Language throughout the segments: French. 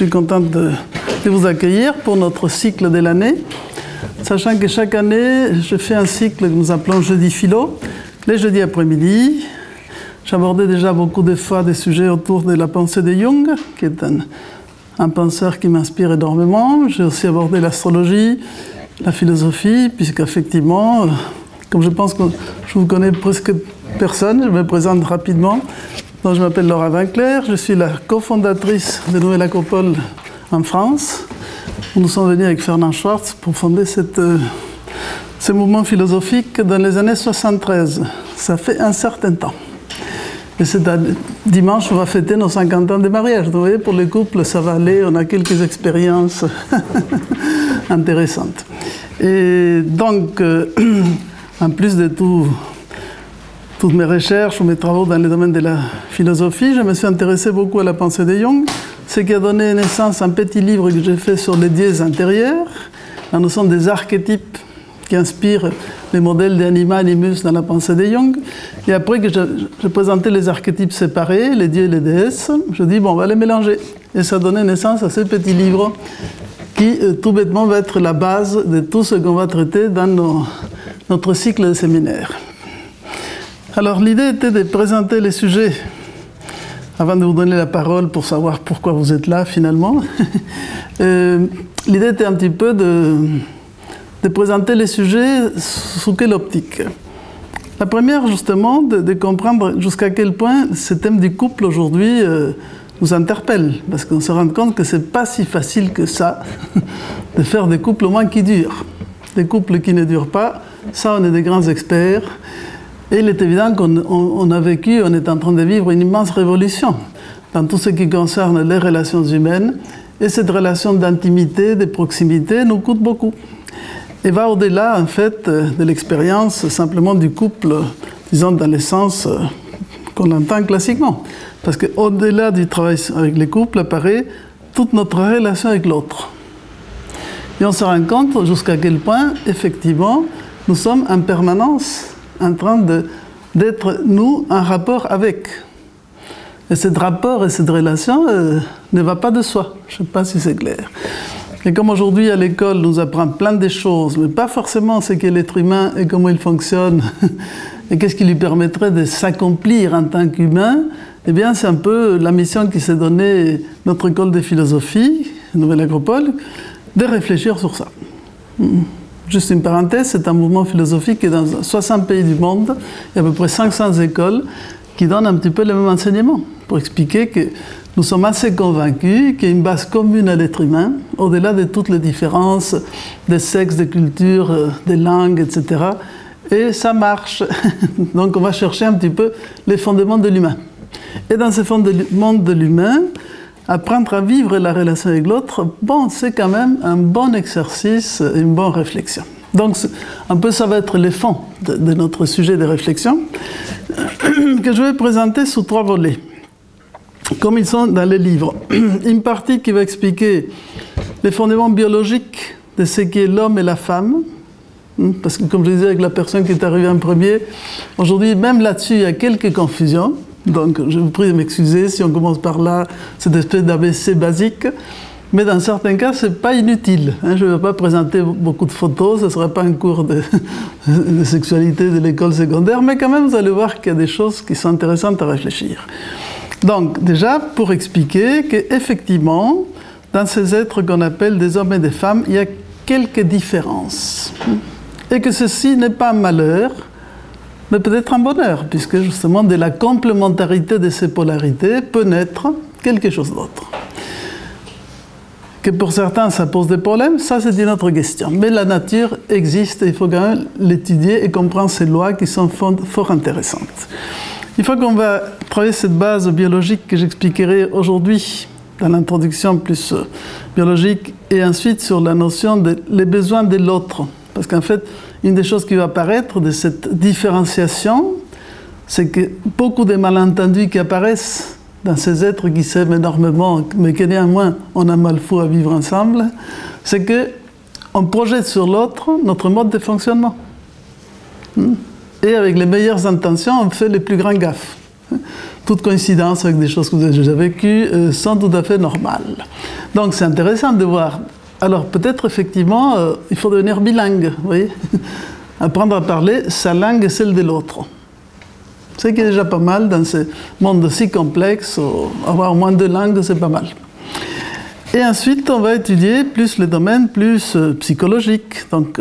suis contente de vous accueillir pour notre cycle de l'année. Sachant que chaque année, je fais un cycle que nous appelons Jeudi Philo, les jeudis après-midi. J'abordais déjà beaucoup de fois des sujets autour de la pensée de Jung, qui est un penseur qui m'inspire énormément. J'ai aussi abordé l'astrologie, la philosophie, puisqu'effectivement, comme je pense que je vous connais presque personne, je me présente rapidement. Donc, je m'appelle Laura Winkler, je suis la cofondatrice de Nouvelle Acropole en France. Nous sommes venus avec Fernand Schwartz pour fonder ce mouvement philosophique dans les années 73. Ça fait un certain temps. Et c'est dimanche, on va fêter nos 50 ans de mariage. Donc, vous voyez, pour les couples, ça va aller, on a quelques expériences intéressantes. Et donc, en plus de toutes mes recherches ou mes travaux dans le domaine de la philosophie, je me suis intéressé beaucoup à la pensée de Jung, ce qui a donné naissance à un petit livre que j'ai fait sur les dièses intérieures, la notion des archétypes qui inspirent les modèles d'anima animus dans la pensée de Jung. Et après que j'ai présenté les archétypes séparés, les dieux et les déesses, je dis bon, on va les mélanger. Et ça a donné naissance à ce petit livre qui, tout bêtement, va être la base de tout ce qu'on va traiter dans notre cycle de séminaires. Alors l'idée était de présenter les sujets, avant de vous donner la parole pour savoir pourquoi vous êtes là finalement. L'idée était un petit peu de présenter les sujets sous quelle optique. La première justement, de comprendre jusqu'à quel point ce thème du couple aujourd'hui nous interpelle, parce qu'on se rend compte que c'est pas si facile que ça de faire des couples au moins qui durent. Des couples qui ne durent pas, ça on est des grands experts. Et il est évident qu'on a vécu, on est en train de vivre une immense révolution dans tout ce qui concerne les relations humaines. Et cette relation d'intimité, de proximité, nous coûte beaucoup. Et va au-delà, en fait, de l'expérience simplement du couple, disons, dans le sens qu'on entend classiquement. Parce qu'au-delà du travail avec les couples apparaît toute notre relation avec l'autre. Et on se rend compte jusqu'à quel point, effectivement, nous sommes en permanence en train d'être, nous, en rapport avec. Et ce rapport et cette relation ne va pas de soi. Je ne sais pas si c'est clair. Et comme aujourd'hui, à l'école, nous apprend plein de choses, mais pas forcément ce qu'est l'être humain et comment il fonctionne, et qu'est-ce qui lui permettrait de s'accomplir en tant qu'humain, eh bien, c'est un peu la mission qui s'est donnée notre école de philosophie, Nouvelle Acropole, de réfléchir sur ça. Juste une parenthèse, c'est un mouvement philosophique qui est dans 60 pays du monde, il y a à peu près 500 écoles qui donnent un petit peu les mêmes enseignements, pour expliquer que nous sommes assez convaincus qu'il y a une base commune à l'être humain, au-delà de toutes les différences des sexes, des cultures, des langues, etc. Et ça marche. Donc on va chercher un petit peu les fondements de l'humain. Et dans ces fondements de l'humain, apprendre à vivre la relation avec l'autre, bon, c'est quand même un bon exercice, une bonne réflexion. Donc, un peu, ça va être le fond de notre sujet de réflexion, que je vais présenter sous 3 volets, comme ils sont dans les livres. Une partie qui va expliquer les fondements biologiques de ce qu'est l'homme et la femme, parce que, comme je disais avec la personne qui est arrivée en premier, aujourd'hui, même là-dessus, il y a quelques confusions. Donc, je vous prie de m'excuser si on commence par là, cette espèce d'ABC basique. Mais dans certains cas, ce n'est pas inutile. Je ne vais pas présenter beaucoup de photos, ce ne sera pas un cours de sexualité de l'école secondaire, mais quand même, vous allez voir qu'il y a des choses qui sont intéressantes à réfléchir. Donc, déjà, pour expliquer qu'effectivement, dans ces êtres qu'on appelle des hommes et des femmes, il y a quelques différences. Et que ceci n'est pas un malheur, mais peut-être un bonheur, puisque justement de la complémentarité de ces polarités peut naître quelque chose d'autre. Que pour certains ça pose des problèmes, ça c'est une autre question. Mais la nature existe et il faut quand même l'étudier et comprendre ces lois qui sont fort intéressantes. Une fois qu'on va travailler cette base biologique que j'expliquerai aujourd'hui dans l'introduction plus biologique et ensuite sur la notion des besoins de l'autre. Parce qu'en fait, une des choses qui va apparaître de cette différenciation, c'est que beaucoup de malentendus qui apparaissent dans ces êtres qui s'aiment énormément, mais que néanmoins on a mal fou à vivre ensemble, c'est qu'on projette sur l'autre notre mode de fonctionnement. Et avec les meilleures intentions, on fait les plus grands gaffes. toute coïncidence avec des choses que vous avez déjà vécues sont tout à fait normales. Donc c'est intéressant de voir. Alors peut-être effectivement, il faut devenir bilingue, vous voyez, apprendre à parler sa langue et celle de l'autre. C'est qui est déjà pas mal dans ce monde si complexe, avoir moins de langues, c'est pas mal. Et ensuite, on va étudier plus les domaines plus psychologiques. Donc,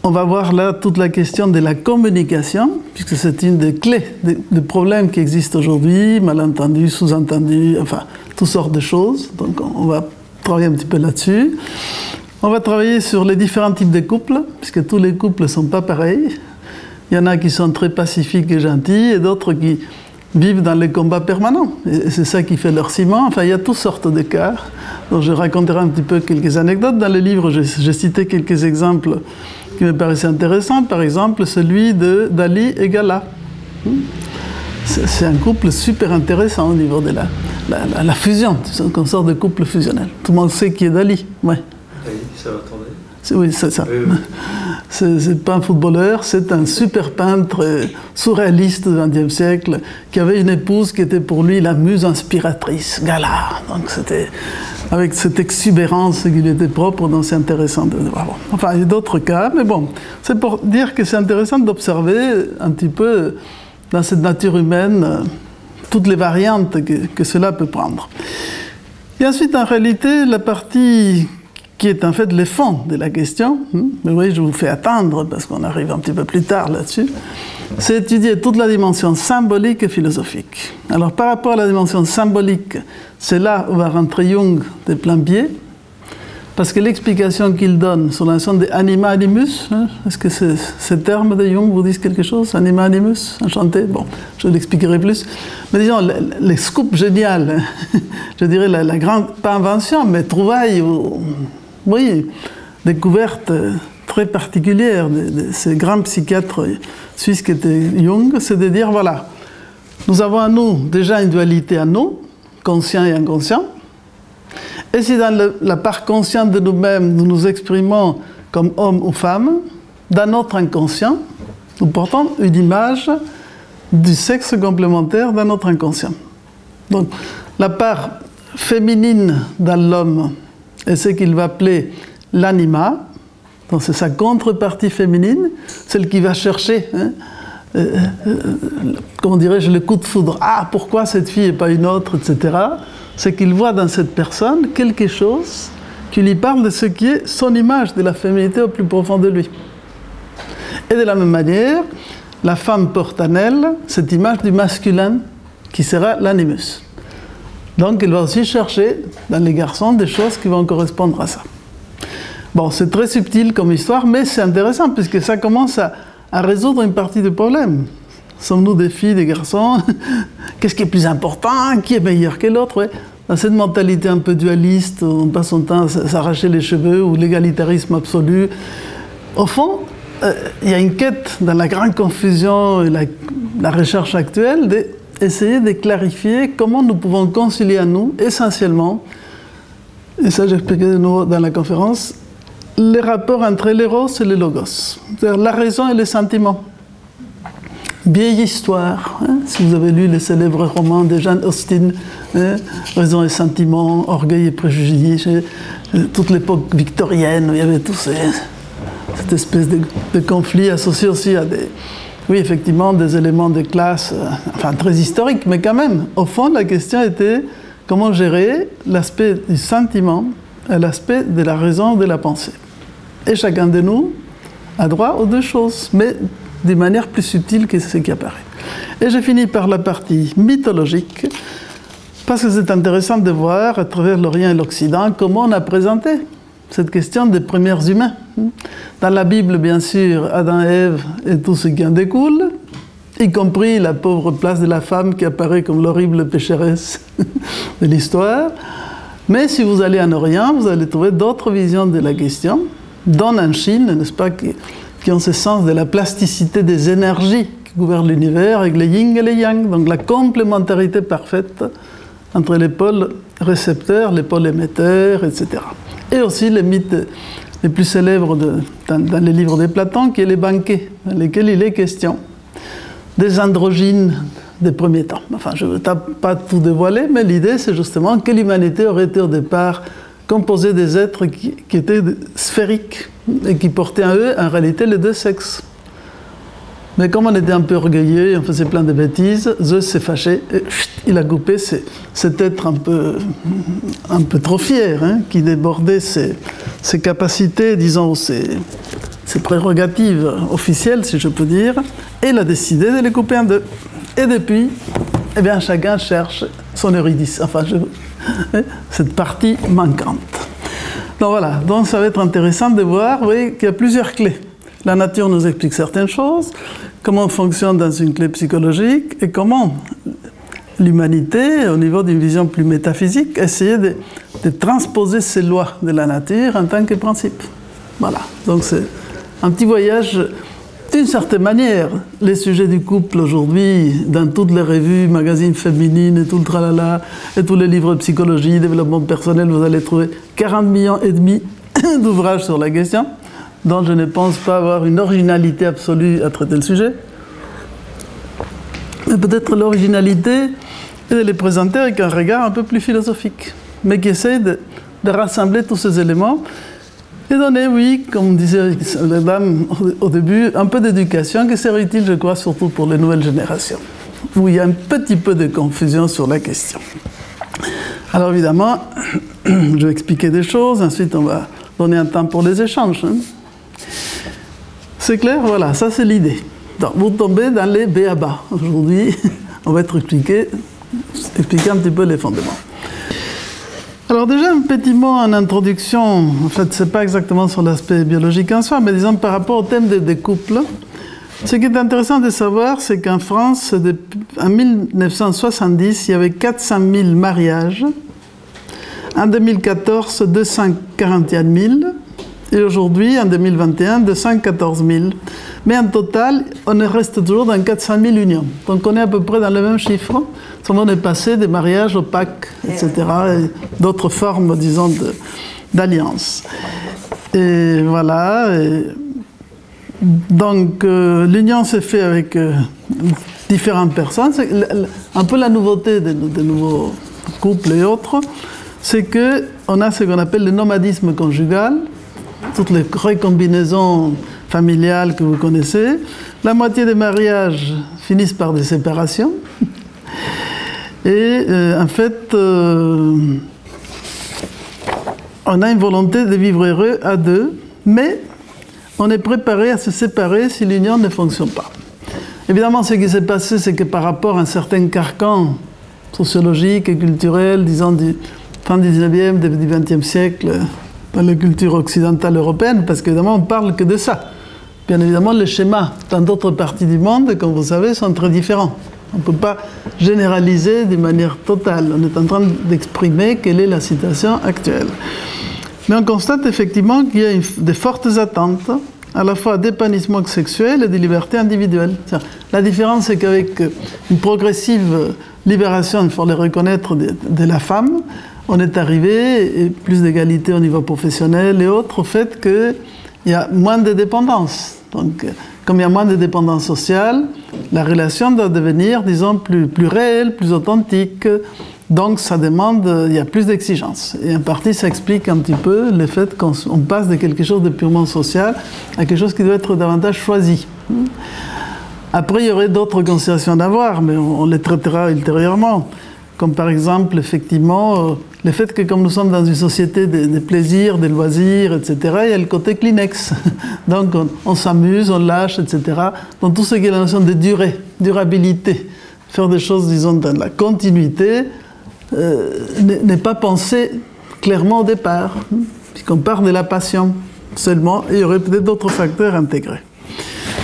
on va voir là toute la question de la communication, puisque c'est une des clés des problèmes qui existent aujourd'hui, malentendus, sous-entendus, enfin, toutes sortes de choses. Donc, on va travailler un petit peu là-dessus. On va travailler sur les différents types de couples, puisque tous les couples ne sont pas pareils. Il y en a qui sont très pacifiques et gentils, et d'autres qui vivent dans les combats permanents. Et c'est ça qui fait leur ciment. Enfin, il y a toutes sortes de cas. Donc, je raconterai un petit peu quelques anecdotes. Dans le livre, j'ai cité quelques exemples qui me paraissaient intéressants. Par exemple, celui d'Ali et Gala. C'est un couple super intéressant au niveau de la fusion. C'est une sorte de couple fusionnel. Tout le monde sait qui est Dali. Ouais. Ali, ça va attendre. Oui, c'est ça. Oui. C'est pas un footballeur, c'est un super peintre surréaliste du XXe siècle qui avait une épouse qui était pour lui la muse inspiratrice, Gala. Donc c'était avec cette exubérance qui lui était propre, donc c'est intéressant de voir. Enfin, il y a d'autres cas, mais bon, c'est pour dire que c'est intéressant d'observer un petit peu dans cette nature humaine toutes les variantes que cela peut prendre. Et ensuite, en réalité, la partie qui est en fait le fond de la question, mais oui, je vous fais attendre parce qu'on arrive un petit peu plus tard là-dessus, c'est étudier toute la dimension symbolique et philosophique. Alors par rapport à la dimension symbolique, c'est là où va rentrer Jung de plein pied, parce que l'explication qu'il donne sur la notion de anima animus, est-ce que ces termes de Jung vous disent quelque chose? Anima animus, enchanté? Bon, je l'expliquerai plus. Mais disons, les scoops géniales, je dirais la grande, pas invention, mais trouvaille, oui, découverte très particulière de ces grands psychiatres suisses qui étaient Jung, c'est de dire, voilà, nous avons en nous déjà une dualité en nous, conscient et inconscient, et si dans la part consciente de nous-mêmes, nous nous exprimons comme homme ou femme, dans notre inconscient, nous portons une image du sexe complémentaire dans notre inconscient. Donc, la part féminine dans l'homme est ce qu'il va appeler l'anima, donc c'est sa contrepartie féminine, celle qui va chercher, comment dirais-je, le coup de foudre. Ah, pourquoi cette fille et pas une autre, etc. C'est qu'il voit dans cette personne quelque chose qui lui parle de ce qui est son image de la féminité au plus profond de lui. Et de la même manière, la femme porte en elle cette image du masculin qui sera l'animus. Donc elle va aussi chercher dans les garçons des choses qui vont correspondre à ça. Bon, c'est très subtil comme histoire, mais c'est intéressant puisque ça commence à résoudre une partie du problème. Sommes-nous des filles, des garçons? Qu'est-ce qui est plus important? Qui est meilleur que l'autre? Ouais. Dans cette mentalité un peu dualiste, où on passe son temps à s'arracher les cheveux, ou l'égalitarisme absolu, au fond, il y a une quête dans la grande confusion et la recherche actuelle d'essayer de clarifier comment nous pouvons concilier à nous, essentiellement, et ça j'expliquais de nouveau dans la conférence, les rapports entre l'éros et le logos, c'est-à-dire la raison et les sentiments. Vieille histoire, si vous avez lu les célèbres romans de Jane Austen, Raison et sentiments, orgueil et préjugés, toute l'époque victorienne où il y avait tous cette espèce de conflit associé aussi à oui, effectivement, des éléments de classe, enfin très historiques, mais quand même, au fond, la question était comment gérer l'aspect du sentiment et l'aspect de la raison, de la pensée. Et chacun de nous a droit aux deux choses, mais de manière plus subtile que ce qui apparaît. Et je finis par la partie mythologique, parce que c'est intéressant de voir, à travers l'Orient et l'Occident, comment on a présenté cette question des premiers humains. Dans la Bible, bien sûr, Adam et Ève et tout ce qui en découle, y compris la pauvre place de la femme qui apparaît comme l'horrible pécheresse de l'histoire. Mais si vous allez en Orient, vous allez trouver d'autres visions de la question, dont en Chine, n'est-ce pas, qui ont ce sens de la plasticité des énergies qui gouvernent l'univers avec les yin et les yang, donc la complémentarité parfaite entre les pôles récepteurs, les pôles émetteurs, etc. Et aussi les mythes les plus célèbres dans les livres de Platon, qui est les banquets, dans lesquels il est question des androgynes des premiers temps. Enfin, je ne veux pas tout dévoiler, mais l'idée, c'est justement que l'humanité aurait été au départ composée des êtres qui étaient sphériques et qui portaient en eux, en réalité, les deux sexes. Mais comme on était un peu orgueilleux, on faisait plein de bêtises, Zeus s'est fâché, et il a coupé cet être un peu trop fier, hein, qui débordait ses capacités, disons, ses prérogatives officielles, si je peux dire, et il a décidé de les couper en deux. Et depuis, eh bien, chacun cherche son érudition, enfin, cette partie manquante. Donc voilà, donc ça va être intéressant de voir, vous voyez, qu'il y a plusieurs clés. La nature nous explique certaines choses, comment on fonctionne dans une clé psychologique, et comment l'humanité, au niveau d'une vision plus métaphysique, essayer de transposer ces lois de la nature en tant que principe. Voilà, donc c'est un petit voyage. D'une certaine manière, les sujets du couple aujourd'hui, dans toutes les revues, magazines féminines et tout le tralala, et tous les livres de psychologie, développement personnel, vous allez trouver 40 millions et demi d'ouvrages sur la question, dont je ne pense pas avoir une originalité absolue à traiter le sujet. Mais peut-être l'originalité est de les présenter avec un regard un peu plus philosophique, mais qui essaye de rassembler tous ces éléments et donner, oui, comme disait la dame au début, un peu d'éducation qui serait utile, je crois, surtout pour les nouvelles générations, où il y a un petit peu de confusion sur la question. Alors évidemment, je vais expliquer des choses, ensuite on va donner un temps pour les échanges. Hein. C'est clair? Voilà, ça c'est l'idée. Donc, vous tombez dans les b.a.-ba. Aujourd'hui, on va expliquer un petit peu les fondements. Alors déjà, un petit mot en introduction. En fait, ce n'est pas exactement sur l'aspect biologique en soi, mais disons par rapport au thème des couples. Ce qui est intéressant de savoir, c'est qu'en France, en 1970, il y avait 400 000 mariages. En 2014, 241 000. Et aujourd'hui, en 2021, 214 000. Mais en total, on reste toujours dans 400 000 unions. Donc on est à peu près dans le même chiffre. On est passé des mariages opaques, etc. Et d'autres formes, disons, d'alliances. Et voilà. Donc l'union s'est faite avec différentes personnes. C'est un peu la nouveauté des nouveaux couples et autres, c'est qu'on a ce qu'on appelle le nomadisme conjugal, toutes les recombinaisons familiales que vous connaissez. La moitié des mariages finissent par des séparations. Et en fait, on a une volonté de vivre heureux à deux, mais on est préparé à se séparer si l'union ne fonctionne pas. Évidemment, ce qui s'est passé, c'est que par rapport à un certain carcan sociologique et culturel, disons, du fin du 19e, début du 20e siècle, dans la culture occidentale européenne, parce qu'évidemment, on ne parle que de ça. Bien évidemment, les schémas dans d'autres parties du monde, comme vous savez, sont très différents. On ne peut pas généraliser de manière totale. On est en train d'exprimer quelle est la situation actuelle. Mais on constate effectivement qu'il y a de fortes attentes, à la fois d'épanouissement sexuel et de liberté individuelle. La différence, c'est qu'avec une progressive libération, il faut le reconnaître, de la femme, on est arrivé, et plus d'égalité au niveau professionnel et autres, au fait qu'il y a moins de dépendance. Donc, comme il y a moins de dépendance sociale, la relation doit devenir, disons, plus réelle, plus authentique. Donc, ça demande, il y a plus d'exigences. Et en partie, ça explique un petit peu le fait qu'on passe de quelque chose de purement social à quelque chose qui doit être davantage choisi. Après, il y aurait d'autres considérations à avoir, mais on les traitera ultérieurement. Comme par exemple, effectivement, le fait que comme nous sommes dans une société des plaisirs, des loisirs, etc., il y a le côté Kleenex. Donc on s'amuse, on lâche, etc. Donc tout ce qui est la notion de durabilité, faire des choses, disons, dans la continuité, n'est pas pensé clairement au départ, puisqu'on part de la passion seulement, et il y aurait peut-être d'autres facteurs intégrés.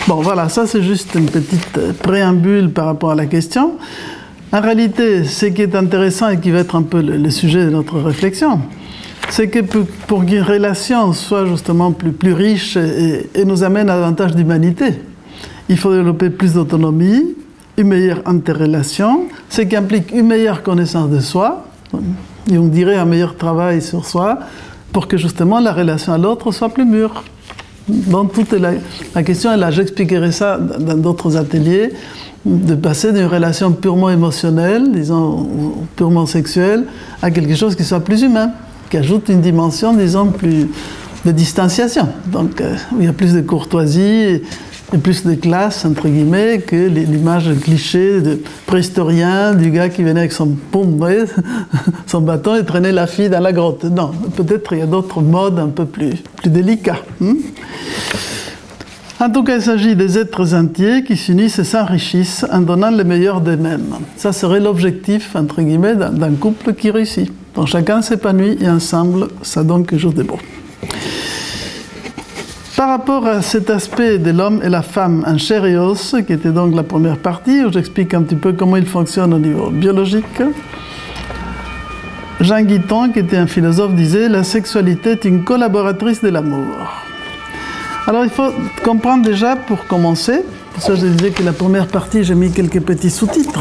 Bon, voilà, ça c'est juste une petite préambule par rapport à la question. En réalité, ce qui est intéressant et qui va être un peu le sujet de notre réflexion, c'est que pour qu'une relation soit justement plus riche et nous amène à davantage d'humanité, il faut développer plus d'autonomie, une meilleure interrelation, ce qui implique une meilleure connaissance de soi, et on dirait un meilleur travail sur soi, pour que justement la relation à l'autre soit plus mûre. Donc toute la question est là, j'expliquerai ça dans d'autres ateliers, de passer d'une relation purement émotionnelle, disons, purement sexuelle, à quelque chose qui soit plus humain, qui ajoute une dimension, disons, plus de distanciation. Donc, il y a plus de courtoisie et plus de classe, entre guillemets, que l'image cliché de préhistorien, du gars qui venait avec son pompe, son bâton et traînait la fille dans la grotte. Non, peut-être il y a d'autres modes un peu plus délicats. En tout cas, il s'agit des êtres entiers qui s'unissent et s'enrichissent en donnant le meilleur d'eux-mêmes. Ça serait l'objectif, entre guillemets, d'un couple qui réussit. Donc chacun s'épanouit et ensemble, ça donne quelque chose de beau. Par rapport à cet aspect de l'homme et la femme en chair et os, qui était donc la première partie, où j'explique un petit peu comment il fonctionne au niveau biologique, Jean Guiton, qui était un philosophe, disait « La sexualité est une collaboratrice de l'amour ». Alors il faut comprendre déjà, pour commencer, pour ça je disais que la première partie, j'ai mis quelques petits sous-titres.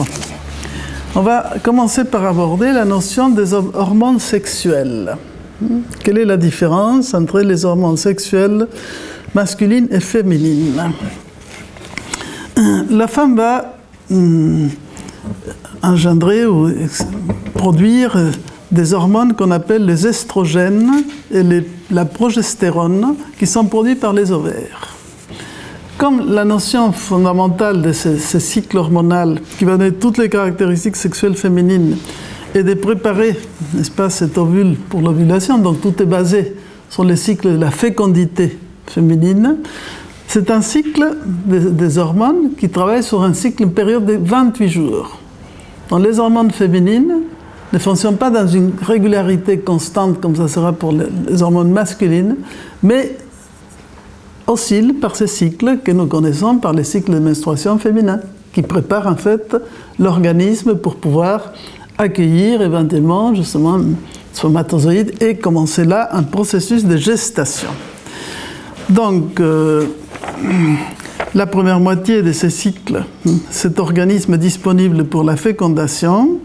On va commencer par aborder la notion des hormones sexuelles. Quelle est la différence entre les hormones sexuelles masculines et féminines? La femme va engendrer ou produire des hormones qu'on appelle les estrogènes et la progestérone qui sont produits par les ovaires. Comme la notion fondamentale de ce cycle hormonal qui va donner toutes les caractéristiques sexuelles féminines et de préparer, n'est-ce pas, cet ovule pour l'ovulation, donc tout est basé sur le cycle de la fécondité féminine, c'est un cycle des hormones qui travaille sur un cycle, une période de 28 jours. Donc les hormones féminines ne fonctionnent pas dans une régularité constante comme ça sera pour les hormones masculines, mais oscillent par ces cycles que nous connaissons par les cycles de menstruation féminins, qui préparent en fait l'organisme pour pouvoir accueillir éventuellement justement spermatozoïdes et commencer là un processus de gestation. Donc la première moitié de ces cycles, cet organisme est disponible pour la fécondation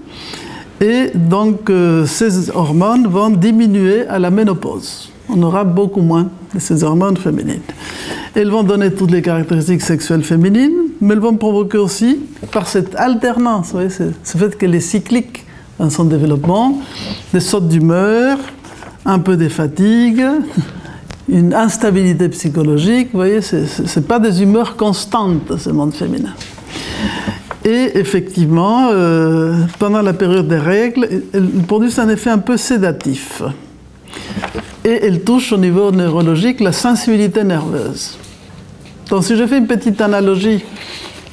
et donc ces hormones vont diminuer à la ménopause. On aura beaucoup moins de ces hormones féminines. Elles vont donner toutes les caractéristiques sexuelles féminines, mais elles vont provoquer aussi, par cette alternance, vous voyez, ce fait qu'elle est cyclique dans son développement, des sautes d'humeur, un peu de fatigue, une instabilité psychologique, vous voyez, ce n'est pas des humeurs constantes, ce monde féminin. Et effectivement, pendant la période des règles, elles produisent un effet un peu sédatif. Et elles touchent au niveau neurologique la sensibilité nerveuse. Donc si je fais une petite analogie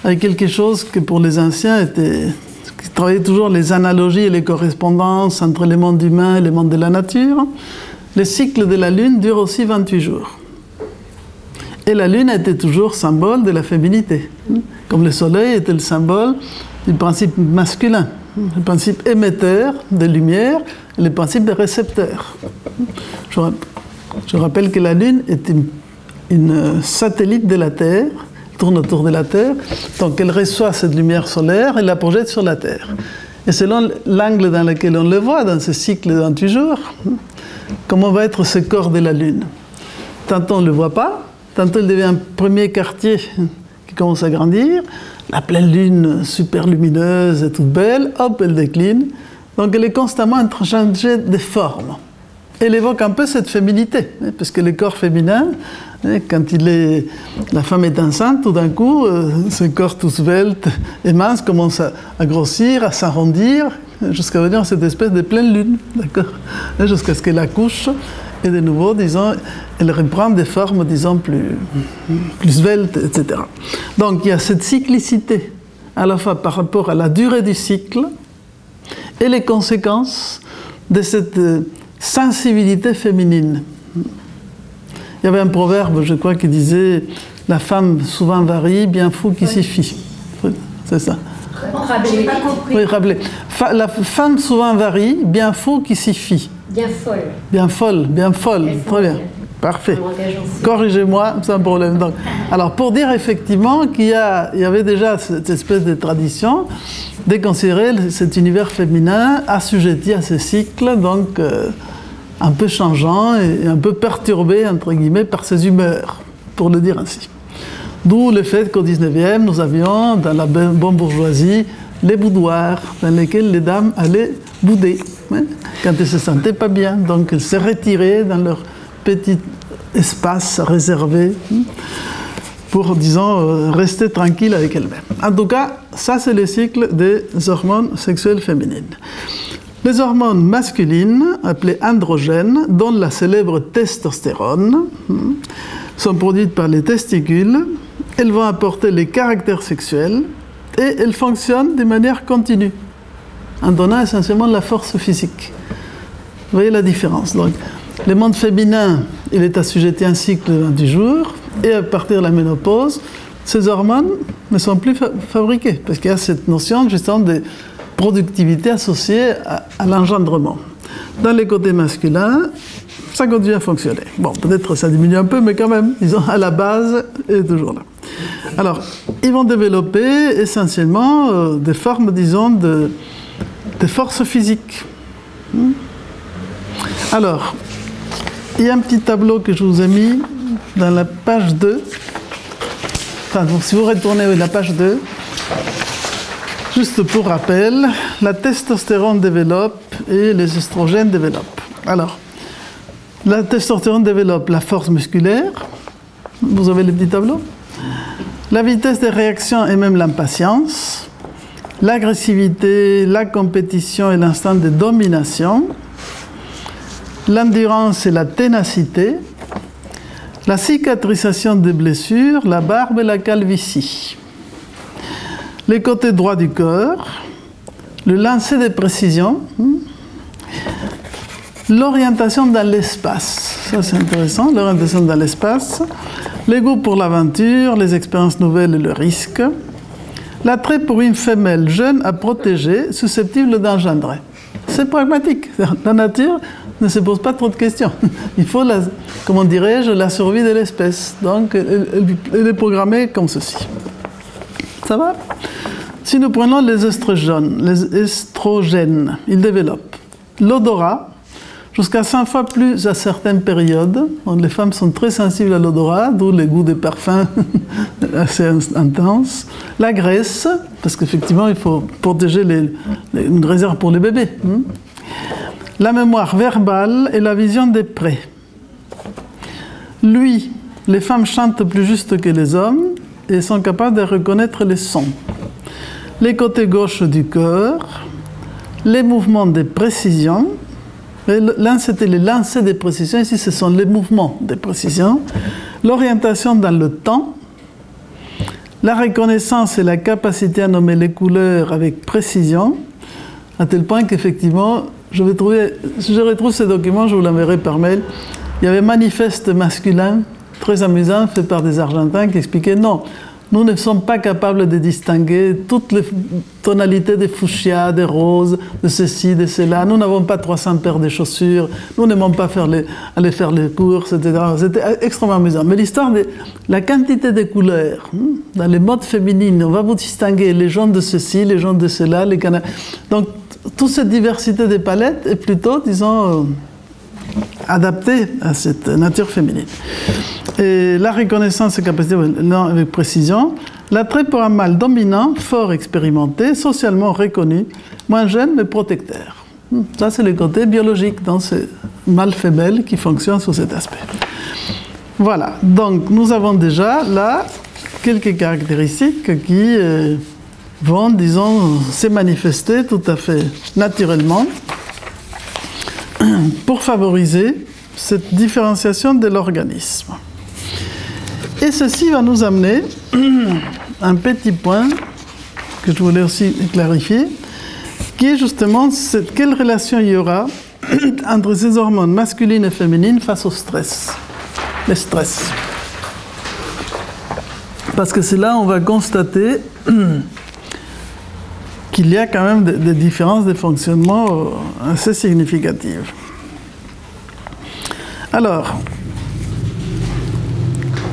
avec quelque chose que pour les anciens qui travaillaient toujours les analogies et les correspondances entre les mondes humains et les mondes de la nature, le cycle de la Lune dure aussi 28 jours. Et la Lune était toujours symbole de la féminité, comme le Soleil était le symbole du principe masculin, le principe émetteur de lumière et le principe de récepteur. Je rappelle que la Lune est une satellite de la Terre, tourne autour de la Terre, donc elle reçoit cette lumière solaire et la projette sur la Terre. Et selon l'angle dans lequel on le voit, dans ce cycle de 28 jours, comment va être ce corps de la Lune? Tantôt on ne le voit pas, tantôt il devient un premier quartier qui commence à grandir, la pleine Lune super lumineuse et toute belle, hop, elle décline. Donc elle est constamment en train de changer de forme. Elle évoque un peu cette féminité, parce que le corps féminin, quand la femme est enceinte, tout d'un coup, ce corps tout svelte et mince commence à grossir, à s'arrondir, jusqu'à venir cette espèce de pleine lune, d'accord, jusqu'à ce qu'elle accouche, et de nouveau, disons, elle reprend des formes, disons, plus sveltes, etc. Donc il y a cette cyclicité, à la fois par rapport à la durée du cycle, et les conséquences de cette sensibilité féminine. Il y avait un proverbe, je crois, qui disait « La femme souvent varie, bien fou qui s'y fie ». C'est ça. Rabelais. Oui, Rabelais. La femme souvent varie, bien fou qui s'y fie. Bien folle. Bien folle, bien folle. Très bien. Parfait. Corrigez-moi, c'est un problème. Donc, alors, pour dire effectivement qu'il y avait déjà cette espèce de tradition de considérer cet univers féminin assujetti à ces cycles, donc un peu changeant et un peu perturbé, entre guillemets, par ses humeurs, pour le dire ainsi. D'où le fait qu'au 19e, nous avions dans la bonne bourgeoisie les boudoirs dans lesquels les dames allaient bouder hein, quand elles se sentaient pas bien. Donc elles se retiraient dans leur petit espace réservé pour, disons, rester tranquille avec elles-mêmes. En tout cas, ça c'est le cycle des hormones sexuelles féminines. Les hormones masculines, appelées androgènes, dont la célèbre testostérone, sont produites par les testicules. Elles vont apporter les caractères sexuels et elles fonctionnent de manière continue, en donnant essentiellement la force physique. Vous voyez la différence. Donc, le monde féminin, il est assujetti à un cycle de 28 jours, et à partir de la ménopause, ces hormones ne sont plus fabriquées, parce qu'il y a cette notion justement de productivité associée à l'engendrement. Dans les côtés masculins, ça continue à fonctionner. Bon, peut-être ça diminue un peu, mais quand même, disons, à la base, elle est toujours là. Alors, ils vont développer essentiellement des formes, disons, de force physique. Alors, il y a un petit tableau que je vous ai mis dans la page 2. Enfin, donc, si vous retournez à la page 2, juste pour rappel, la testostérone développe et les oestrogènes développent. Alors, la testostérone développe la force musculaire. Vous avez le petit tableau. La vitesse de réaction et même l'impatience. L'agressivité, la compétition et l'instinct de domination. L'endurance et la ténacité. La cicatrisation des blessures, la barbe et la calvitie. Les côtés droits du corps, le lancer de précision, l'orientation dans l'espace, ça c'est intéressant, l'orientation dans l'espace, les goûts pour l'aventure, les expériences nouvelles et le risque, l'attrait pour une femelle jeune à protéger, susceptible d'engendrer. C'est pragmatique, la nature ne se pose pas trop de questions. Il faut, comment dirais-je, la survie de l'espèce. Donc elle est programmée comme ceci. Ça va? Si nous prenons les estrogènes, ils développent l'odorat, jusqu'à 100 fois plus à certaines périodes. Les femmes sont très sensibles à l'odorat, d'où les goûts des parfums assez intenses. La graisse, parce qu'effectivement, il faut protéger une réserve pour les bébés. La mémoire verbale et la vision des prés. Lui, les femmes chantent plus juste que les hommes et sont capables de reconnaître les sons. Les côtés gauche du corps, les mouvements de précision. L'un, c'était les lancers de précision. Ici, ce sont les mouvements de précision. L'orientation dans le temps. La reconnaissance et la capacité à nommer les couleurs avec précision. À tel point qu'effectivement, si je retrouve ces documents, je vous l'enverrai par mail. Il y avait un manifeste masculin, très amusant, fait par des Argentins, qui expliquait non. Nous ne sommes pas capables de distinguer toutes les tonalités de fuchsia, de rose, de ceci, de cela. Nous n'avons pas 300 paires de chaussures. Nous n'aimons pas aller faire les courses, etc. C'était extrêmement amusant. Mais l'histoire de la quantité de couleurs, dans les modes féminines, on va vous distinguer les gens de ceci, les gens de cela, les canards. Donc, toute cette diversité des palettes est plutôt, disons, adaptée à cette nature féminine. Et la reconnaissance et capacité avec précision, l'attrait pour un mâle dominant, fort expérimenté, socialement reconnu, moins jeune mais protecteur. Ça, c'est le côté biologique dans ces mâles femelles qui fonctionnent sous cet aspect. Voilà, donc nous avons déjà là quelques caractéristiques qui vont, disons, se manifester tout à fait naturellement pour favoriser cette différenciation de l'organisme. Et ceci va nous amener à un petit point que je voulais aussi clarifier, qui est justement quelle relation il y aura entre ces hormones masculines et féminines face au stress, le stress. Parce que c'est là où on va constater qu'il y a quand même des différences de fonctionnement assez significatives. Alors,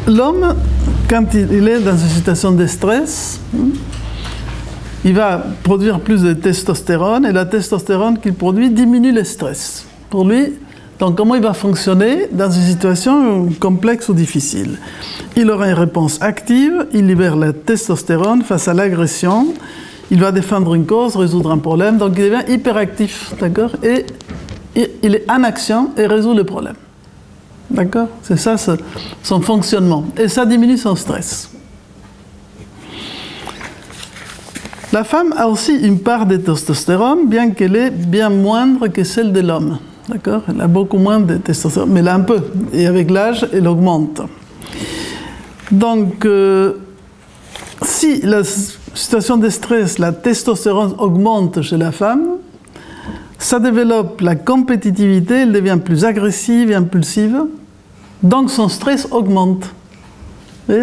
l'homme, quand il est dans une situation de stress, il va produire plus de testostérone, et la testostérone qu'il produit diminue le stress. Pour lui, Donc comment il va fonctionner dans une situation complexe ou difficile? Il aura une réponse active, il libère la testostérone face à l'agression, il va défendre une cause, résoudre un problème, donc il devient hyperactif, d'accord? Et il est en action et résout le problème. D'accord? C'est ça son fonctionnement. Et ça diminue son stress. La femme a aussi une part de testostérone, bien qu'elle est bien moindre que celle de l'homme. D'accord? Elle a beaucoup moins de testostérone, mais elle a un peu. Et avec l'âge, elle augmente. Donc, si la situation de stress, la testostérone augmente chez la femme, ça développe la compétitivité, elle devient plus agressive et impulsive, donc son stress augmente. Et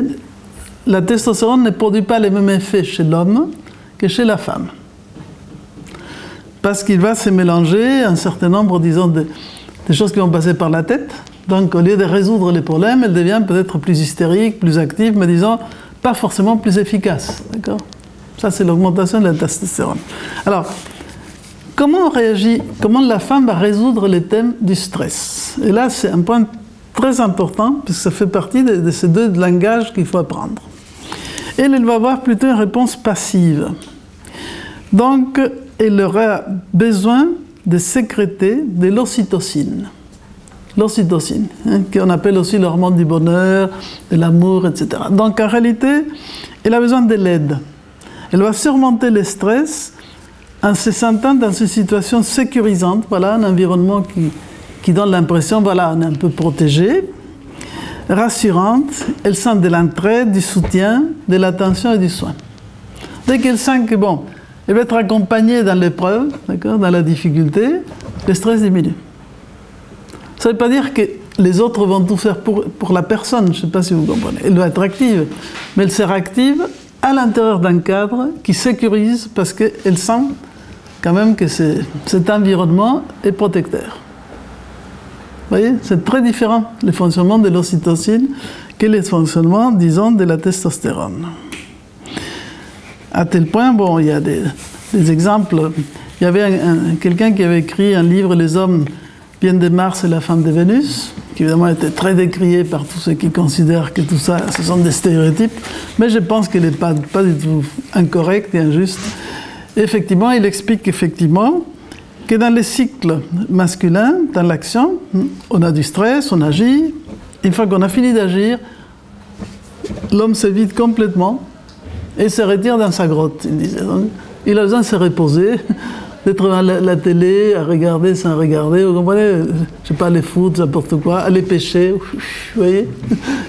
la testostérone ne produit pas les mêmes effets chez l'homme que chez la femme. Parce qu'il va se mélanger un certain nombre, disons, de choses qui vont passer par la tête. Donc, au lieu de résoudre les problèmes, elle devient peut-être plus hystérique, plus active, mais disons, pas forcément plus efficace. D'accord? Ça, c'est l'augmentation de la testostérone. Alors, comment la femme va résoudre les thèmes du stress? Et là, c'est un point très important, puisque ça fait partie de ces deux langages qu'il faut apprendre. Elle va avoir plutôt une réponse passive. Donc, elle aura besoin de sécréter de l'ocytocine. L'ocytocine, qu'on appelle aussi l'hormone du bonheur, de l'amour, etc. Donc, en réalité, elle a besoin de l'aide. Elle va surmonter le stress en se sentant dans une situation sécurisante, voilà, un environnement qui donne l'impression, voilà, on est un peu protégé, rassurante, elle sent de l'entraide, du soutien, de l'attention et du soin. Dès qu'elle sent que, bon, elle va être accompagnée dans l'épreuve, d'accord, dans la difficulté, le stress diminue. Ça ne veut pas dire que les autres vont tout faire pour la personne, je ne sais pas si vous comprenez. Elle doit être active, mais elle sera active à l'intérieur d'un cadre qui sécurise parce qu'elle sent quand même que cet environnement est protecteur. Vous voyez, c'est très différent le fonctionnement de l'ocytocine que le fonctionnement, disons, de la testostérone. À tel point, bon, il y a des exemples. Il y avait quelqu'un qui avait écrit un livre, Les hommes viennent de Mars et la femme de Vénus, qui évidemment était très décrié par tous ceux qui considèrent que tout ça, ce sont des stéréotypes, mais je pense qu'il n'est pas du tout incorrect et injuste. Et effectivement, il explique qu'effectivement, que dans les cycles masculins, dans l'action, on a du stress, on agit. Une fois qu'on a fini d'agir, l'homme se vide complètement et se retire dans sa grotte, il disait. Donc, il a besoin de se reposer, d'être devant la télé, à regarder sans regarder. Vous comprenez? Je ne sais pas, aller foot, n'importe quoi, aller pêcher, vous voyez?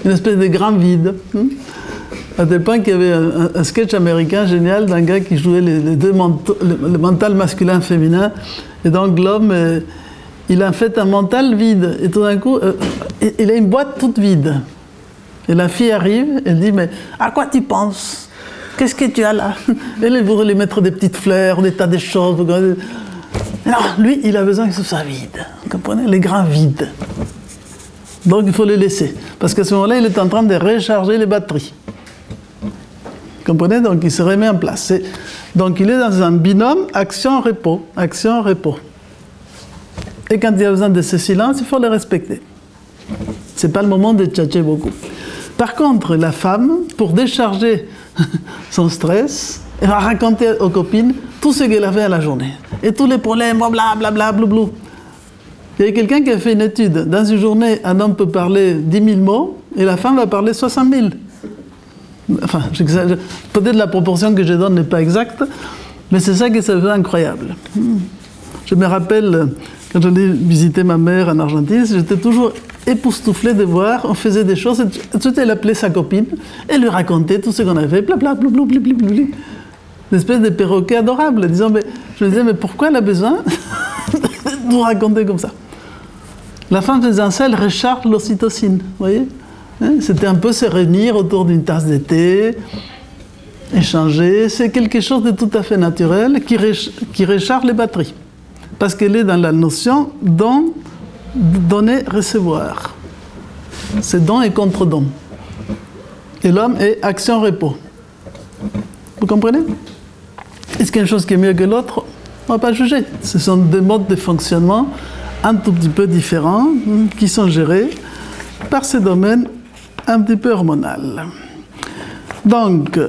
Une espèce de grand vide. À tel point qu'il y avait un sketch américain génial d'un gars qui jouait le mental masculin féminin. Et donc l'homme, il a en fait un mental vide. Et tout d'un coup, il a une boîte toute vide. Et la fille arrive, elle dit, mais à quoi tu penses? Qu'est-ce que tu as là? Elle voudrait lui mettre des petites fleurs, des tas de choses. Non, lui, il a besoin que ce soit vide. Vous comprenez? Les grands vides. Donc il faut le laisser. Parce qu'à ce moment-là, il est en train de recharger les batteries. Vous comprenez? Donc il se remet en place. Donc il est dans un binôme action-repos, action-repos. Et quand il y a besoin de ce silence, il faut le respecter. Ce n'est pas le moment de tchatcher beaucoup. Par contre, la femme, pour décharger son stress, elle va raconter aux copines tout ce qu'elle a fait à la journée. Et tous les problèmes, blablabla, blou. Il y a quelqu'un qui a fait une étude. Dans une journée, un homme peut parler 10 000 mots et la femme va parler 60 000. Enfin, peut-être la proportion que je donne n'est pas exacte, mais c'est ça qui est incroyable. Je me rappelle, quand j'allais visiter ma mère en Argentine, j'étais toujours époustouflé de voir, on faisait des choses, et ensuite elle appelait sa copine, et lui racontait tout ce qu'on avait fait, blablabla, une espèce de perroquet adorable, disant, mais, je me disais, mais pourquoi elle a besoin de nous raconter comme ça? La femme faisant ça, elle recharge l'ocytocine, vous voyez? C'était un peu se réunir autour d'une tasse de thé, échanger. C'est quelque chose de tout à fait naturel qui recharge les batteries. Parce qu'elle est dans la notion don, donner, recevoir. C'est don et contre-don. Et l'homme est action-repos. Vous comprenez? Est-ce qu'il y a une chose qui est mieux que l'autre? On ne va pas juger. Ce sont des modes de fonctionnement un tout petit peu différents qui sont gérés par ces domaines un petit peu hormonaux. Donc,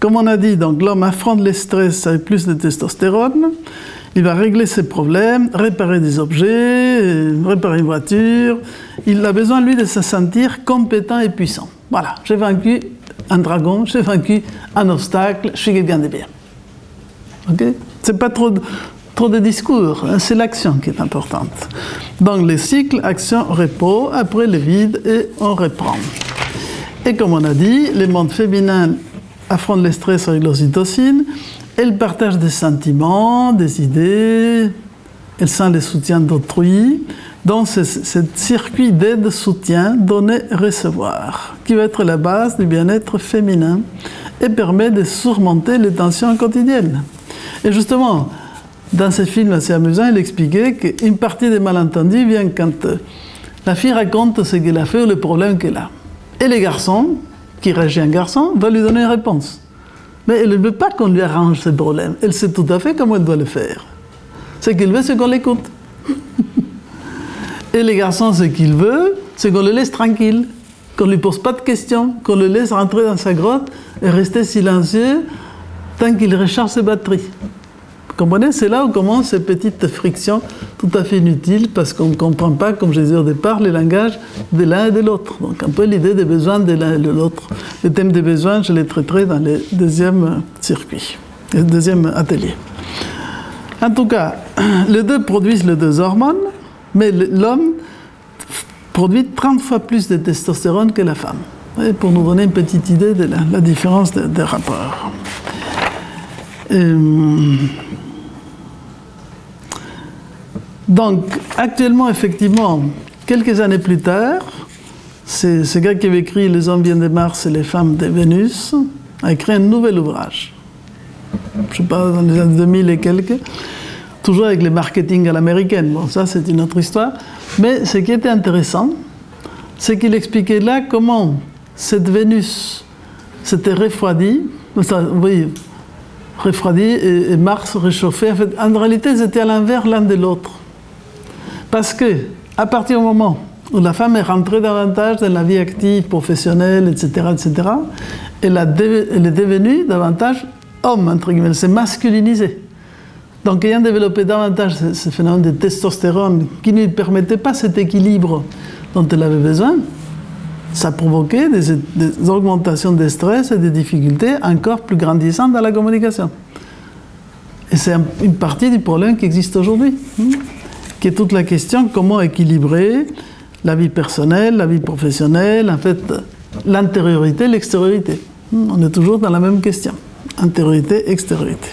comme on a dit, l'homme affronte le stress avec plus de testostérone. Il va régler ses problèmes, réparer des objets, réparer une voiture. Il a besoin, lui, de se sentir compétent et puissant. Voilà, j'ai vaincu un dragon, j'ai vaincu un obstacle, je suis quelqu'un de bien. Ok? C'est pas trop de discours, hein, c'est l'action qui est importante. Donc, le cycle action-repos, après le vide, et on reprend. Et comme on a dit, le monde féminin affronte le stress avec l'ocytocine. Elle partage des sentiments, des idées, elle sent le soutien d'autrui, dans ce circuit d'aide, soutien, donner, recevoir, qui va être la base du bien-être féminin et permet de surmonter les tensions quotidiennes. Et justement, dans ce film assez amusant, il expliquait qu'une partie des malentendus vient quand la fille raconte ce qu'elle a fait ou le problème qu'elle a. Et le garçon, qui réagit un garçon, va lui donner une réponse. Mais elle ne veut pas qu'on lui arrange ses problèmes. Elle sait tout à fait comment elle doit le faire. Ce qu'elle veut, c'est qu'on l'écoute. Et les garçons, ce qu'il veut, c'est qu'on le laisse tranquille, qu'on ne lui pose pas de questions, qu'on le laisse rentrer dans sa grotte et rester silencieux tant qu'il recharge ses batteries. Vous comprenez? C'est là où commencent ces petites frictions tout à fait inutiles parce qu'on ne comprend pas, comme je disais au départ, les langages de l'un et de l'autre. Donc un peu l'idée des besoins de l'un et de l'autre. Le thème des besoins, je les traiterai dans le deuxième circuit, le deuxième atelier. En tout cas, les deux produisent les deux hormones, mais l'homme produit 30 fois plus de testostérone que la femme. Et pour nous donner une petite idée de la différence des rapports. Donc, actuellement, effectivement, quelques années plus tard, ce gars qui avait écrit « Les hommes viennent de Mars et les femmes de Vénus » a écrit un nouvel ouvrage. Je ne sais pas, dans les années 2000 et quelques, toujours avec le marketing à l'américaine. Bon, ça, c'est une autre histoire. Mais ce qui était intéressant, c'est qu'il expliquait là comment cette Vénus s'était refroidie, oui, refroidie et Mars réchauffé. En fait, en réalité, ils étaient à l'envers l'un de l'autre. Parce que, à partir du moment où la femme est rentrée davantage dans la vie active, professionnelle, etc., elle est devenue davantage homme, entre guillemets, elle s'est masculinisée. Donc, ayant développé davantage ce phénomène de testostérone qui ne lui permettait pas cet équilibre dont elle avait besoin, ça provoquait des augmentations de stress et des difficultés encore plus grandissantes dans la communication. Et c'est une partie du problème qui existe aujourd'hui. Qui est toute la question comment équilibrer la vie personnelle, la vie professionnelle, en fait, l'intériorité, l'extériorité. On est toujours dans la même question, intériorité, extériorité.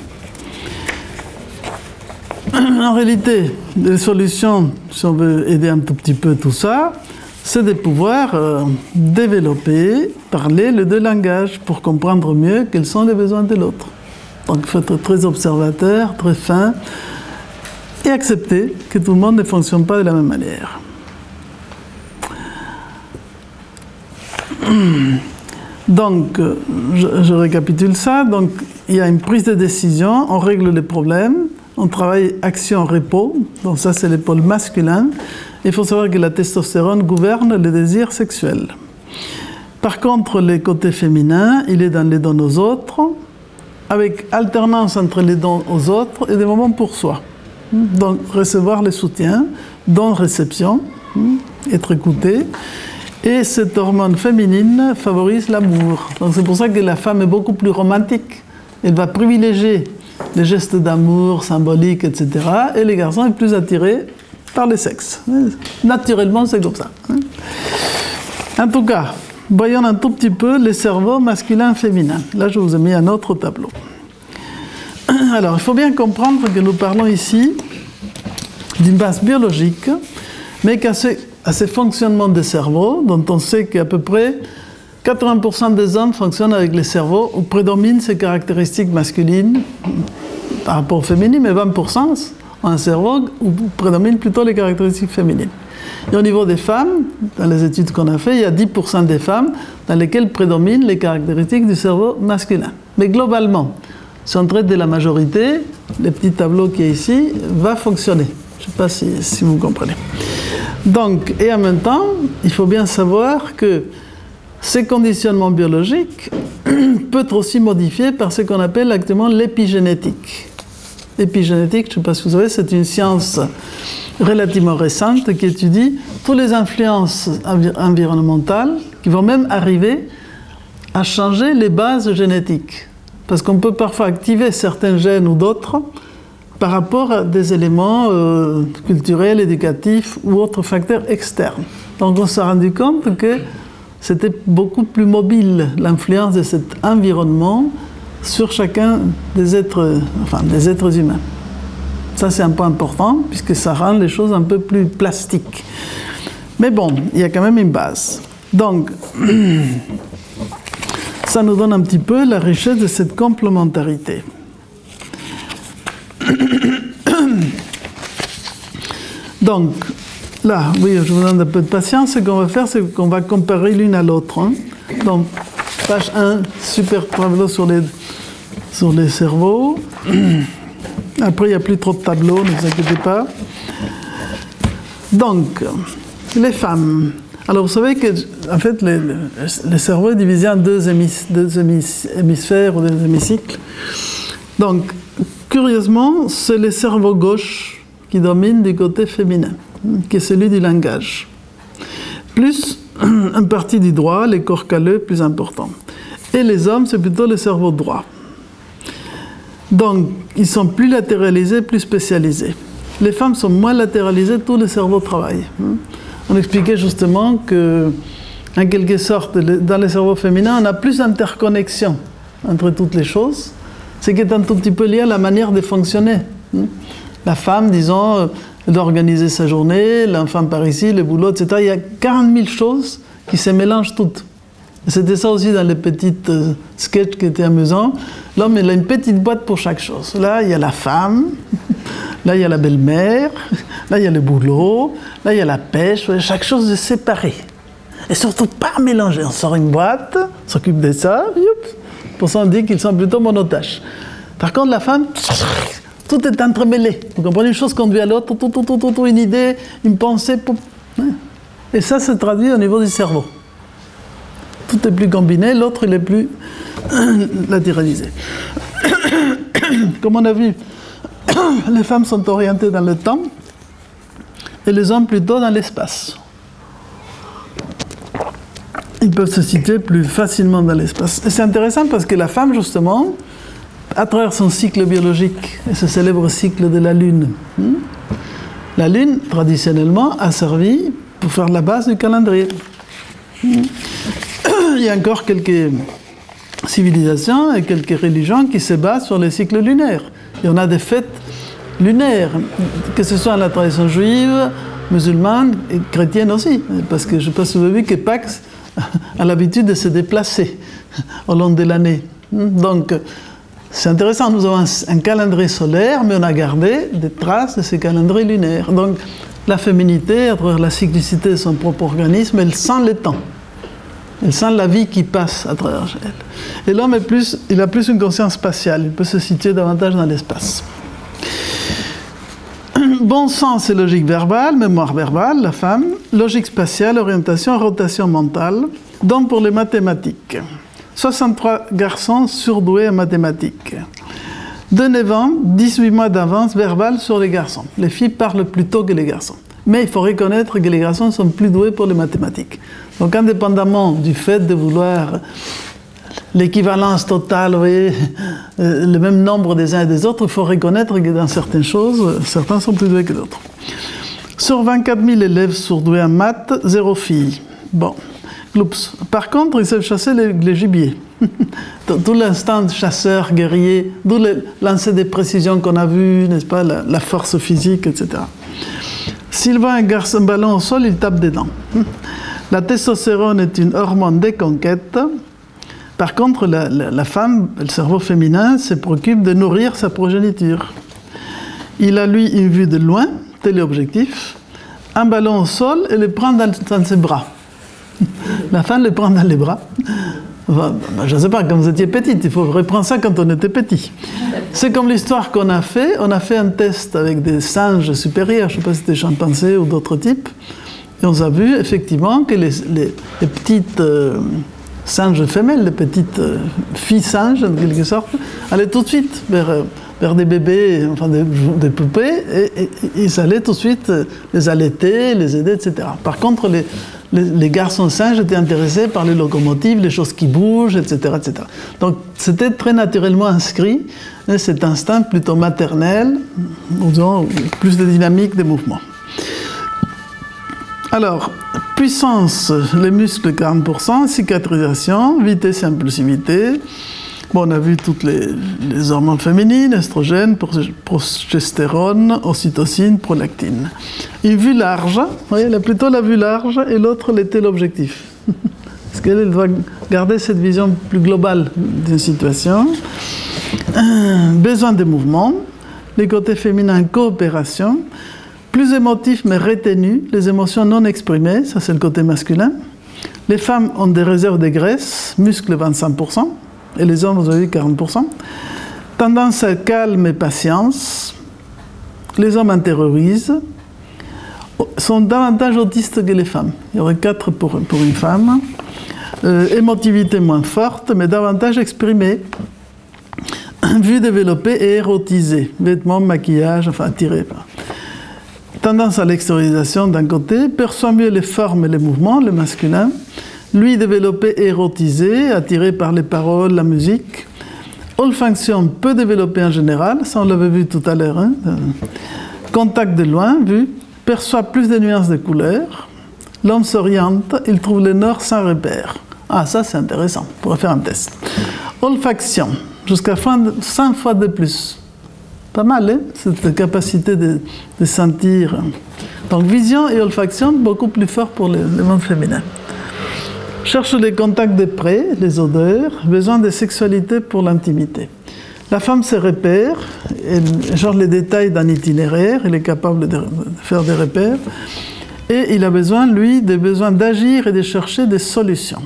En réalité, les solutions, si on veut aider un tout petit peu tout ça, c'est de pouvoir développer, parler les deux langages pour comprendre mieux quels sont les besoins de l'autre. Donc il faut être très observateur, très fin, et accepter que tout le monde ne fonctionne pas de la même manière. Donc, je récapitule ça. Donc, il y a une prise de décision, on règle les problèmes, on travaille action-repos, donc ça c'est le pôle masculin. Il faut savoir que la testostérone gouverne le désir sexuel. Par contre, le côté féminin, il est dans les dons aux autres, avec alternance entre les dons aux autres et des moments pour soi. Donc, recevoir le soutien, don-réception, être écouté. Et cette hormone féminine favorise l'amour. Donc, c'est pour ça que la femme est beaucoup plus romantique. Elle va privilégier les gestes d'amour symboliques, etc. Et les garçons sont plus attirés par le sexe. Naturellement, c'est comme ça. En tout cas, voyons un tout petit peu les cerveaux masculins et féminins. Là, je vous ai mis un autre tableau. Alors, il faut bien comprendre que nous parlons ici d'une base biologique, mais qu'à ce fonctionnement des cerveaux, dont on sait qu'à peu près 80% des hommes fonctionnent avec les cerveaux où prédominent ces caractéristiques masculines par rapport aux féminines, mais 20% ont un cerveau où prédominent plutôt les caractéristiques féminines. Et au niveau des femmes, dans les études qu'on a faites, il y a 10% des femmes dans lesquelles prédominent les caractéristiques du cerveau masculin. Mais globalement, si on traite de la majorité, le petit tableau qui est ici va fonctionner. Je ne sais pas si vous comprenez. Donc, et en même temps, il faut bien savoir que ces conditionnements biologiques peuvent être aussi modifiés par ce qu'on appelle actuellement l'épigénétique. L'épigénétique, je ne sais pas si vous savez, c'est une science relativement récente qui étudie toutes les influences environnementales qui vont même arriver à changer les bases génétiques. Parce qu'on peut parfois activer certains gènes ou d'autres par rapport à des éléments culturels, éducatifs ou autres facteurs externes. Donc on s'est rendu compte que c'était beaucoup plus mobile l'influence de cet environnement sur chacun des êtres humains. Ça c'est un point important puisque ça rend les choses un peu plus plastiques. Mais bon, il y a quand même une base. Donc, ça nous donne un petit peu la richesse de cette complémentarité. Donc, là, oui, je vous donne un peu de patience. Ce qu'on va faire, c'est qu'on va comparer l'une à l'autre. Hein. Donc, page 1, super tableau sur les cerveaux. Après, il n'y a plus trop de tableaux, ne vous inquiétez pas. Donc, les femmes. Alors, vous savez que, en fait, le cerveau est divisé en deux hémisphères ou deux hémicycles. Donc, curieusement, c'est le cerveau gauche qui domine du côté féminin, qui est celui du langage. Plus une partie du droit, les corps calleux, plus important. Et les hommes, c'est plutôt le cerveau droit. Donc, ils sont plus latéralisés, plus spécialisés. Les femmes sont moins latéralisées, tout le cerveau travaille. On expliquait justement que, en quelque sorte, dans le cerveau féminin, on a plus d'interconnexion entre toutes les choses, ce qui est un tout petit peu lié à la manière de fonctionner. La femme, disons, elle doit organiser sa journée, l'enfant par ici, le boulot, etc. Il y a 40 000 choses qui se mélangent toutes. C'était ça aussi dans les petites sketchs qui étaient amusants. L'homme, il a une petite boîte pour chaque chose. Là, il y a la femme, là, il y a la belle-mère, là, il y a le boulot, là, il y a la pêche. Chaque chose est séparée. Et surtout, pas mélangée. On sort une boîte, on s'occupe de ça, pour ça, on dit qu'ils sont plutôt monotâches. Par contre, la femme, tout est entremêlé. Vous comprenez, une chose conduit à l'autre, une idée, une pensée. Et ça se traduit au niveau du cerveau. Tout est plus combiné, l'autre il est plus latéralisé. Comme on a vu, les femmes sont orientées dans le temps et les hommes plutôt dans l'espace. Ils peuvent se situer plus facilement dans l'espace. Et c'est intéressant parce que la femme, justement, à travers son cycle biologique, et ce célèbre cycle de la Lune, la Lune, traditionnellement, a servi pour faire la base du calendrier. Il y a encore quelques civilisations et quelques religions qui se basent sur les cycles lunaires. Et on a des fêtes lunaires, que ce soit dans la tradition juive, musulmane et chrétienne aussi. Parce que je ne sais pas si vous avez vu que Pâques a l'habitude de se déplacer au long de l'année. Donc, c'est intéressant, nous avons un calendrier solaire, mais on a gardé des traces de ce calendrier lunaire. Donc, la féminité, à travers la cyclicité de son propre organisme, elle sent le temps. Elle sent la vie qui passe à travers elle. Et l'homme il a plus une conscience spatiale, il peut se situer davantage dans l'espace. Bon sens et logique verbale, mémoire verbale, la femme, logique spatiale, orientation, rotation mentale, donc pour les mathématiques. 63 garçons surdoués en mathématiques. De 9 ans, 18 mois d'avance verbale sur les garçons. Les filles parlent plus tôt que les garçons. Mais il faut reconnaître que les garçons sont plus doués pour les mathématiques. Donc, indépendamment du fait de vouloir l'équivalence totale, vous voyez, le même nombre des uns et des autres, il faut reconnaître que dans certaines choses, certains sont plus doués que d'autres. Sur 24 000 élèves surdoués en maths, 0 filles. Bon, oups. Par contre, ils savent chasser les gibiers. Tout l'instant de chasseur, guerrier, d'où le lancer des précisions qu'on a vues, n'est-ce pas, la force physique, etc. S'il voit un ballon au sol, il tape dedans. La testostérone est une hormone de conquête. Par contre, la femme, le cerveau féminin, se préoccupe de nourrir sa progéniture. Il a, lui, une vue de loin, téléobjectif, un ballon au sol et le prend dans ses bras. La femme le prend dans les bras. Enfin, je ne sais pas, quand vous étiez petite, il faut reprendre ça quand on était petit. C'est comme l'histoire qu'on a fait. On a fait un test avec des singes supérieurs, je ne sais pas si c'était chimpanzés ou d'autres types. Et on a vu effectivement que les petites singes femelles, les petites filles singes en quelque sorte, allaient tout de suite vers des bébés, enfin des poupées, et ils allaient tout de suite les allaiter, les aider, etc. Par contre, les garçons singes étaient intéressés par les locomotives, les choses qui bougent, etc. etc. Donc c'était très naturellement inscrit, cet instinct plutôt maternel, disons, plus de dynamique des mouvements. Alors, puissance, les muscles 40%, cicatrisation, vitesse et impulsivité. Bon, on a vu toutes les hormones féminines, estrogène, progestérone, ocytocine, prolactine. Une vue large, vous voyez, elle a plutôt la vue large et l'autre était l'objectif. Parce qu'elle doit garder cette vision plus globale d'une situation. Besoin de mouvement, les côtés féminins, coopération. Plus émotifs mais retenus, les émotions non exprimées, ça c'est le côté masculin. Les femmes ont des réserves de graisse, muscles 25%, et les hommes, vous avez vu, 40%. Tendance à calme et patience. Les hommes intériorisent. Sont davantage autistes que les femmes. Il y aurait 4 pour une femme. Émotivité moins forte, mais davantage exprimée. Vue développée et érotisée. Vêtements, maquillage, enfin attirés. Tendance à l'extériorisation d'un côté, perçoit mieux les formes et les mouvements, le masculin. Lui développé et érotisé, attiré par les paroles, la musique. Olfaction peu développée en général, ça on l'avait vu tout à l'heure. Hein. Contact de loin, vue, perçoit plus de nuances de couleurs. L'homme s'oriente, il trouve le nord sans repère. Ah, ça c'est intéressant, on pourrait faire un test. Olfaction, jusqu'à 100 fois de plus. Pas mal, hein, cette capacité de sentir. Donc vision et olfaction, beaucoup plus fort pour le monde féminin. Cherche les contacts de près, les odeurs, besoin de sexualité pour l'intimité. La femme se repère, elle cherche les détails d'un itinéraire, elle est capable de faire des repères, et il a besoin, lui, d'agir et de chercher des solutions.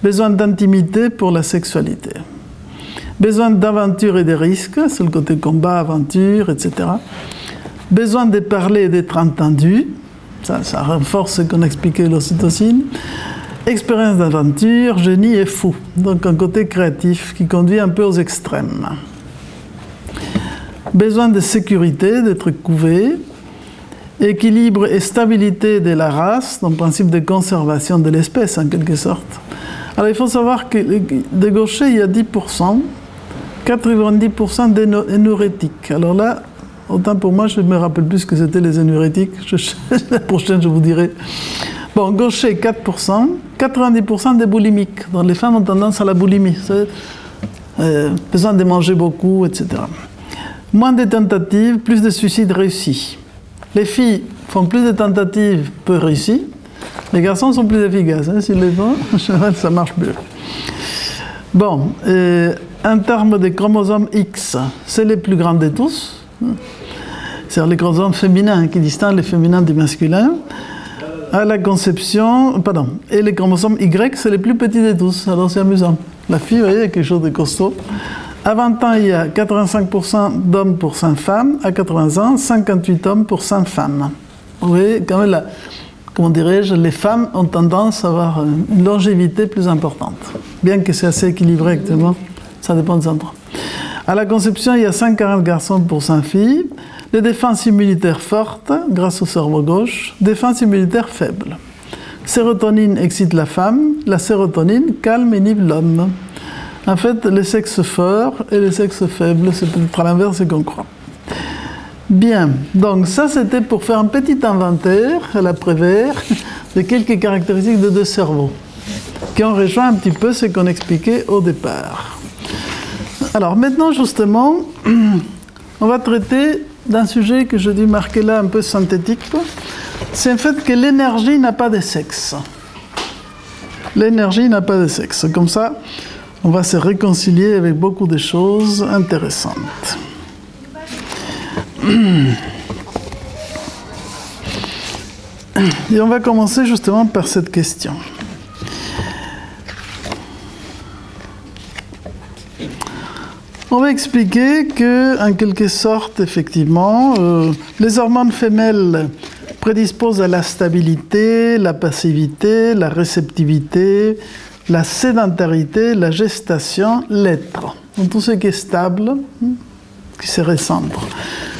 Besoin d'intimité pour la sexualité. Besoin d'aventure et de risques, c'est le côté combat, aventure, etc. Besoin de parler et d'être entendu, ça renforce ce qu'on expliquait l'ocytocine. Expérience d'aventure, génie et fou, donc un côté créatif qui conduit un peu aux extrêmes. Besoin de sécurité, d'être couvé. Équilibre et stabilité de la race, donc principe de conservation de l'espèce en quelque sorte. Alors il faut savoir que des gauchers, il y a 10%, 90% d'énurétiques. Alors là, autant pour moi, je ne me rappelle plus ce que c'était les énurétiques. La prochaine, je vous dirai. Bon, gaucher, 4%, 90% des boulimiques. Donc les femmes ont tendance à la boulimie. Besoin de manger beaucoup, etc. Moins de tentatives, plus de suicides réussis. Les filles font plus de tentatives peu réussies. Les garçons sont plus efficaces. Hein, s'ils les font, en général, ça marche mieux. Bon, en termes de chromosomes X, c'est les plus grands de tous. C'est-à-dire les chromosomes féminins qui distinguent les féminins du masculin. À la conception, pardon, et les chromosomes Y, c'est les plus petits de tous. Alors c'est amusant. La fille, vous voyez, il y a quelque chose de costaud. À 20 ans, il y a 85% d'hommes pour 100 femmes. À 80 ans, 58 hommes pour 100 femmes. Vous voyez, quand même, comment dirais-je, les femmes ont tendance à avoir une longévité plus importante. Bien que c'est assez équilibré actuellement, ça dépend des endroits. À la conception, il y a 140 garçons pour 100 filles. Les défenses immunitaires fortes, grâce au cerveau gauche. Défense immunitaire faible. Sérotonine excite la femme. La sérotonine calme et inhibe l'homme. En fait, les sexes forts et les sexes faibles, c'est peut-être à l'inverse ce qu'on croit. Bien, donc ça c'était pour faire un petit inventaire à l'après-vert de quelques caractéristiques de deux cerveaux qui ont rejoint un petit peu ce qu'on expliquait au départ. Alors maintenant justement, on va traiter d'un sujet que je dis marquer là un peu synthétique. C'est le fait que l'énergie n'a pas de sexe. L'énergie n'a pas de sexe. Comme ça, on va se réconcilier avec beaucoup de choses intéressantes. Et on va commencer justement par cette question. On va expliquer que, en quelque sorte, effectivement, les hormones femelles prédisposent à la stabilité, la passivité, la réceptivité, la sédentarité, la gestation, l'être. Donc tout ce qui est stable, qui se recentre.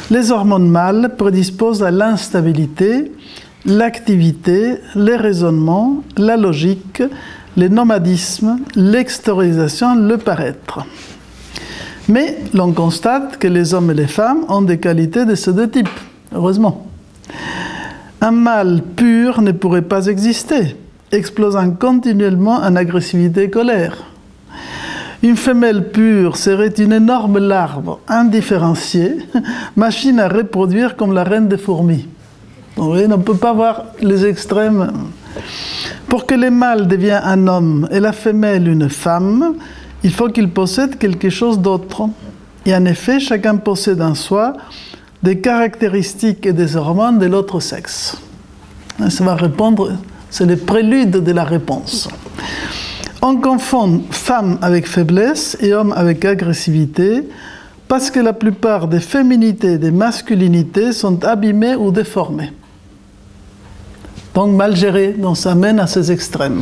Les hormones mâles prédisposent à l'instabilité, l'activité, les raisonnements, la logique, le nomadisme, l'extériorisation, le paraître. Mais l'on constate que les hommes et les femmes ont des qualités de ces deux types, heureusement. Un mâle pur ne pourrait pas exister, explosant continuellement en agressivité et colère. Une femelle pure serait une énorme larve indifférenciée, machine à reproduire comme la reine des fourmis. Vous voyez, on ne peut pas voir les extrêmes. Pour que le mâle devienne un homme et la femelle une femme, il faut qu'il possède quelque chose d'autre. Et en effet, chacun possède en soi des caractéristiques et des hormones de l'autre sexe. Ça va répondre, c'est le prélude de la réponse. On confond femme avec faiblesse et homme avec agressivité parce que la plupart des féminités et des masculinités sont abîmées ou déformées. Donc mal gérées, donc ça mène à ces extrêmes.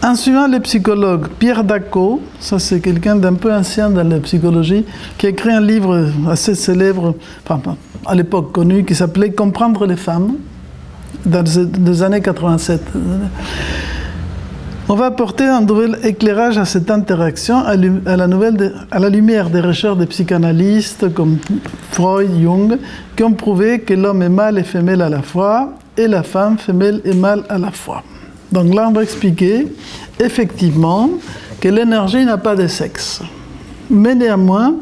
En suivant le psychologue Pierre Daco, ça c'est quelqu'un d'un peu ancien dans la psychologie, qui a écrit un livre assez célèbre, enfin, à l'époque connu, qui s'appelait « Comprendre les femmes », dans les années 87. On va apporter un nouvel éclairage à cette interaction à la lumière des recherches des psychanalystes comme Freud, Jung, qui ont prouvé que l'homme est mâle et femelle à la fois, et la femme femelle et mâle à la fois. Donc là, on va expliquer effectivement que l'énergie n'a pas de sexe. Mais néanmoins,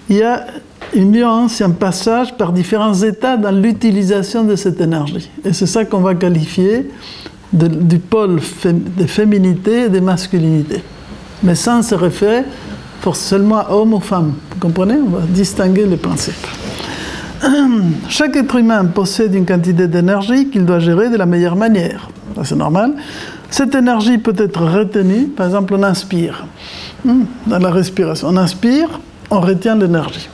il y a une nuance et un passage par différents états dans l'utilisation de cette énergie. Et c'est ça qu'on va qualifier du pôle de féminité et de masculinité. Mais sans se référer seulement à homme ou femme. Vous comprenez? On va distinguer les principes. Chaque être humain possède une quantité d'énergie qu'il doit gérer de la meilleure manière. C'est normal. Cette énergie peut être retenue. Par exemple, on inspire. Dans la respiration, on inspire, on retient l'énergie.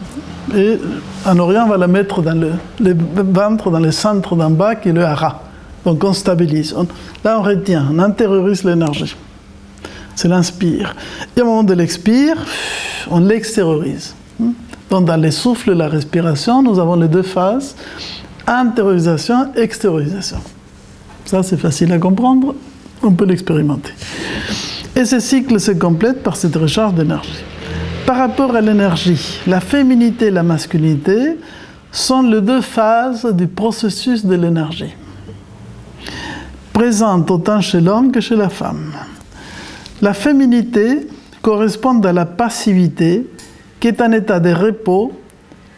Et en Orient, on va la mettre dans le ventre, dans le centre d'en bas, qui est le hara. Donc on stabilise. Là, on retient, on intériorise l'énergie. C'est l'inspire. Et au moment de l'expire, on l'extériorise. Donc dans les souffles et la respiration, nous avons les deux phases, intériorisation, extériorisation. Ça, c'est facile à comprendre, on peut l'expérimenter. Et ce cycle se complète par cette recharge d'énergie. Par rapport à l'énergie, la féminité et la masculinité sont les deux phases du processus de l'énergie, présentes autant chez l'homme que chez la femme. La féminité correspond à la passivité, qui est un état de repos,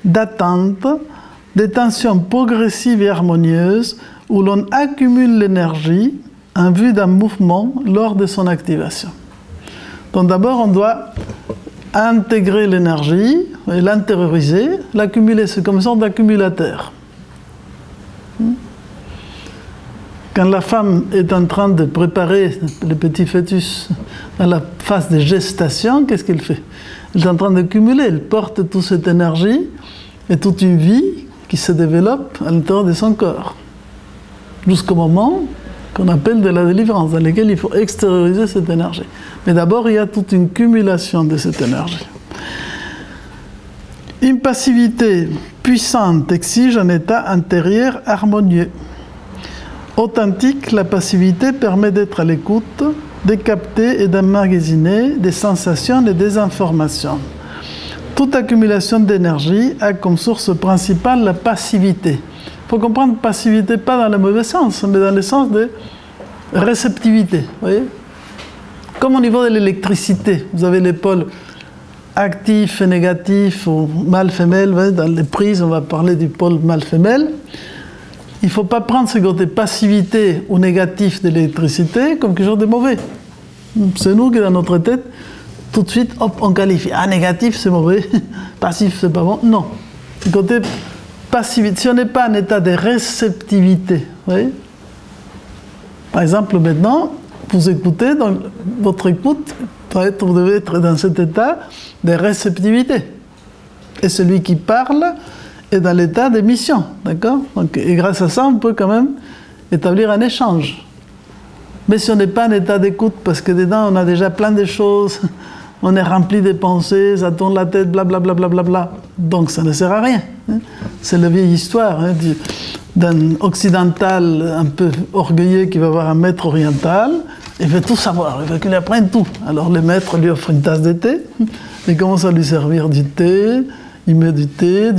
d'attente, de tension progressive et harmonieuse, où l'on accumule l'énergie en vue d'un mouvement lors de son activation. Donc d'abord, on doit intégrer l'énergie, l'intérioriser, l'accumuler. C'est comme une sorte d'accumulateur. Quand la femme est en train de préparer le petit fœtus dans la phase de gestation, qu'est-ce qu'elle fait? Elle est en train d'accumuler, elle porte toute cette énergie et toute une vie qui se développe à l'intérieur de son corps. Jusqu'au moment qu'on appelle de la délivrance, dans lequel il faut extérioriser cette énergie. Mais d'abord, il y a toute une cumulation de cette énergie. Une passivité puissante exige un état intérieur harmonieux. Authentique, la passivité permet d'être à l'écoute, de capter et d'emmagasiner des sensations et des informations. Toute accumulation d'énergie a comme source principale la passivité. Il faut comprendre passivité pas dans le mauvais sens, mais dans le sens de réceptivité. Voyez? Comme au niveau de l'électricité, vous avez les pôles actifs et négatifs, ou mâle-femelle. Dans les prises, on va parler du pôle mâle-femelle. Il ne faut pas prendre ce côté passivité ou négatif de l'électricité comme quelque chose de mauvais. C'est nous qui, dans notre tête, tout de suite, hop, on qualifie. Ah, négatif, c'est mauvais. Passif, c'est pas bon. Non. Le côté passivité, si on n'est pas en état de réceptivité, vous voyez? Par exemple, maintenant, vous écoutez, donc votre écoute doit être, vous devez être dans cet état de réceptivité. Et celui qui parle est dans l'état d'émission, d'accord? Donc, et grâce à ça, on peut quand même établir un échange. Mais si on n'est pas en état d'écoute, parce que dedans, on a déjà plein de choses, on est rempli de pensées, ça tourne la tête, blablabla, bla, bla, bla, bla. Donc ça ne sert à rien. Hein. C'est la vieille histoire d'un occidental un peu orgueilleux qui va voir un maître oriental, il veut tout savoir, il veut qu'il apprenne tout. Alors le maître lui offre une tasse de thé, il commence à lui servir du thé, il met du thé,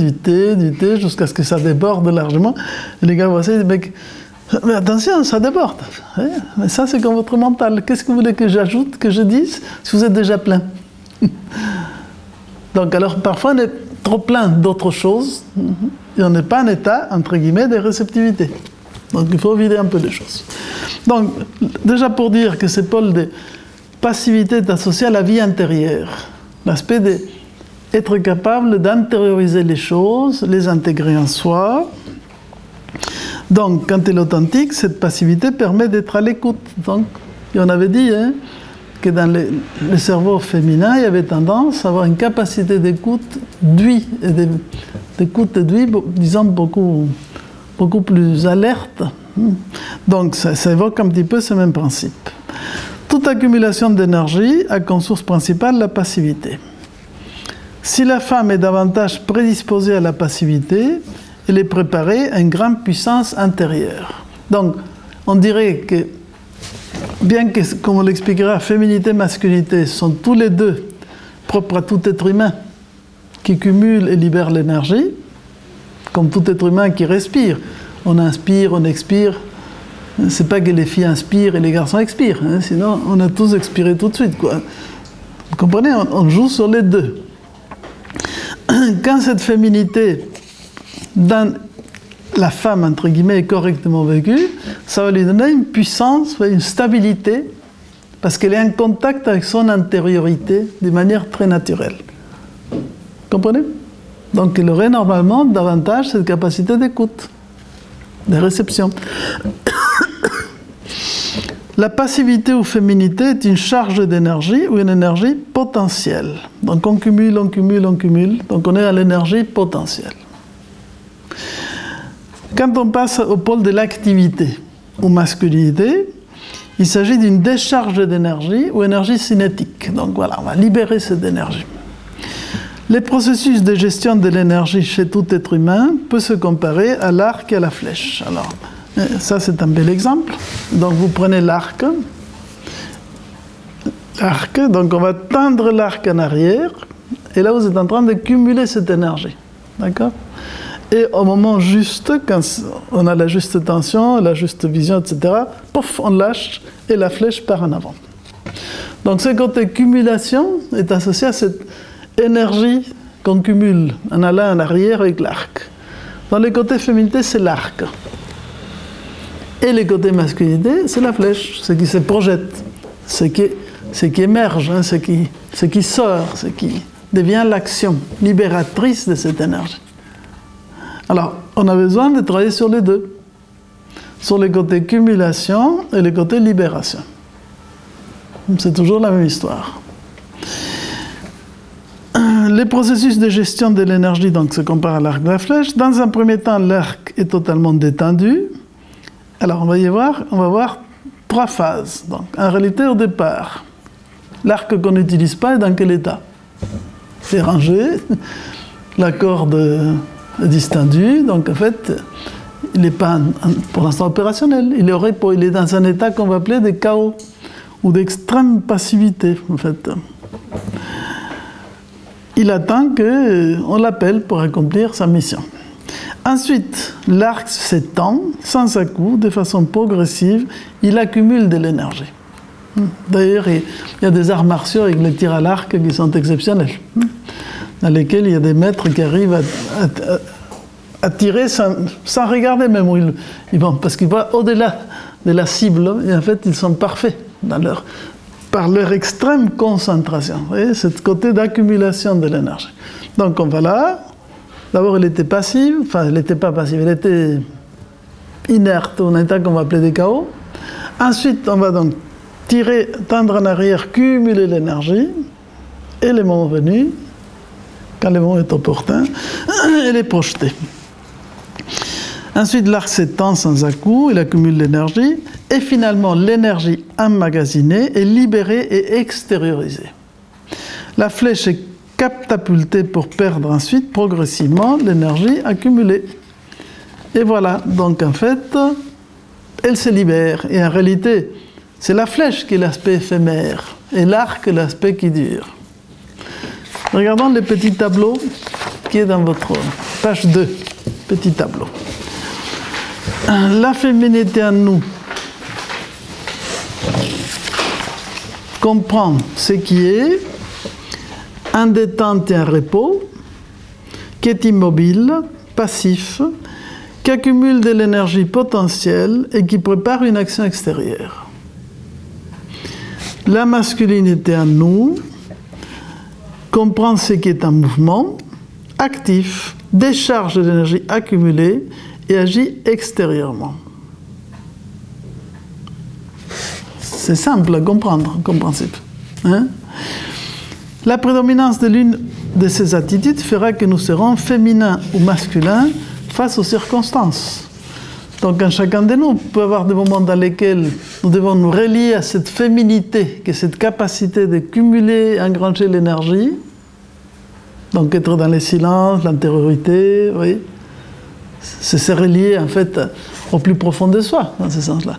jusqu'à ce que ça déborde largement. Et les gars voient ça, ils disent, mais attention, ça déborde. Mais ça, c'est comme votre mental. Qu'est-ce que vous voulez que j'ajoute, que je dise, si vous êtes déjà plein? Donc, alors, parfois, on est trop plein d'autres choses, et on n'est pas en état, entre guillemets, de réceptivité. Donc, il faut vider un peu les choses. Donc, déjà pour dire que ce pôle de passivité est associé à la vie intérieure. L'aspect d'être capable d'intérioriser les choses, les intégrer en soi. Donc, quand elle est authentique, cette passivité permet d'être à l'écoute. Donc, et on avait dit que dans le cerveau féminin, il y avait tendance à avoir une capacité d'écoute d'ouïe, disons, beaucoup plus alerte. Donc, ça évoque un petit peu ce même principe. Toute accumulation d'énergie a comme source principale la passivité. Si la femme est davantage prédisposée à la passivité, elle est préparée à une grande puissance intérieure. Donc, on dirait que, bien que, comme on l'expliquera, féminité et masculinité sont tous les deux propres à tout être humain qui cumule et libère l'énergie, comme tout être humain qui respire. On inspire, on expire. C'est pas que les filles inspirent et les garçons expirent, hein, sinon on a tous expiré tout de suite, quoi. Vous comprenez, on joue sur les deux. Quand cette féminité dans la femme, entre guillemets, est correctement vécue, ça va lui donner une puissance, une stabilité, parce qu'elle est en contact avec son intériorité de manière très naturelle. Vous comprenez? Donc elle aurait normalement davantage cette capacité d'écoute, de réception. La passivité ou féminité est une charge d'énergie ou une énergie potentielle. Donc on cumule, donc on est à l'énergie potentielle. Quand on passe au pôle de l'activité ou masculinité, il s'agit d'une décharge d'énergie ou énergie cinétique. Donc voilà, on va libérer cette énergie. Les processus de gestion de l'énergie chez tout être humain peuvent se comparer à l'arc et à la flèche. Alors, ça c'est un bel exemple. Donc vous prenez l'arc, donc on va tendre l'arc en arrière, et là vous êtes en train de cumuler cette énergie. D'accord? Et au moment juste, quand on a la juste tension, la juste vision, etc., pouf, on lâche et la flèche part en avant. Donc ce côté cumulation est associé à cette énergie qu'on cumule en allant en arrière avec l'arc. Dans les côtés féminité, c'est l'arc. Et les côtés masculinité, c'est la flèche, ce qui se projette, ce qui émerge, hein, ce qui sort, ce qui devient l'action libératrice de cette énergie. Alors, on a besoin de travailler sur les deux, sur les côtés cumulation et les côtés libération. C'est toujours la même histoire. Les processus de gestion de l'énergie donc, se comparent à l'arc de la flèche. Dans un premier temps, l'arc est totalement détendu. Alors, on va voir trois phases. Donc, en réalité, au départ, l'arc qu'on n'utilise pas est dans quel état? C'est rangé, la corde distendu, donc en fait, il n'est pas pour l'instant opérationnel. Il est dans un état qu'on va appeler de chaos ou d'extrême passivité, en fait. Il attend qu'on l'appelle pour accomplir sa mission. Ensuite, l'arc s'étend sans à-coup, de façon progressive, il accumule de l'énergie. D'ailleurs, il y a des arts martiaux avec les tirs à l'arc qui sont exceptionnels, dans lesquels il y a des maîtres qui arrivent à tirer sans regarder même où ils vont, parce qu'ils voient au-delà de la cible, et en fait, ils sont parfaits par leur extrême concentration. Vous voyez, ce côté d'accumulation de l'énergie. Donc, on va là. D'abord, elle était passive, enfin, elle n'était pas passive, elle était inerte, un état qu'on va appeler des chaos. Ensuite, on va donc tirer, tendre en arrière, cumuler l'énergie, et le moment venu, quand le moment est opportun, elle est projetée. Ensuite, l'arc s'étend sans à-coup, il accumule l'énergie, et finalement, l'énergie emmagasinée est libérée et extériorisée. La flèche est catapultée pour perdre ensuite progressivement l'énergie accumulée. Et voilà, donc en fait, elle se libère. Et en réalité, c'est la flèche qui est l'aspect éphémère, et l'arc l'aspect qui dure. Regardons le petit tableau qui est dans votre page 2, petit tableau. La féminité en nous comprend ce qui est en détente et en repos, qui est immobile, passif, qui accumule de l'énergie potentielle et qui prépare une action extérieure. La masculinité en nous comprend ce qui est en mouvement, actif, décharge l'énergie accumulée et agit extérieurement. C'est simple à comprendre comme principe. Hein? La prédominance de l'une de ces attitudes fera que nous serons féminins ou masculins face aux circonstances. Donc, en chacun de nous, peut y avoir des moments dans lesquels nous devons nous relier à cette féminité, qui est cette capacité de cumuler, engranger l'énergie. Donc, être dans le silence, l'intériorité, oui. C'est se relier, en fait, au plus profond de soi, dans ce sens-là.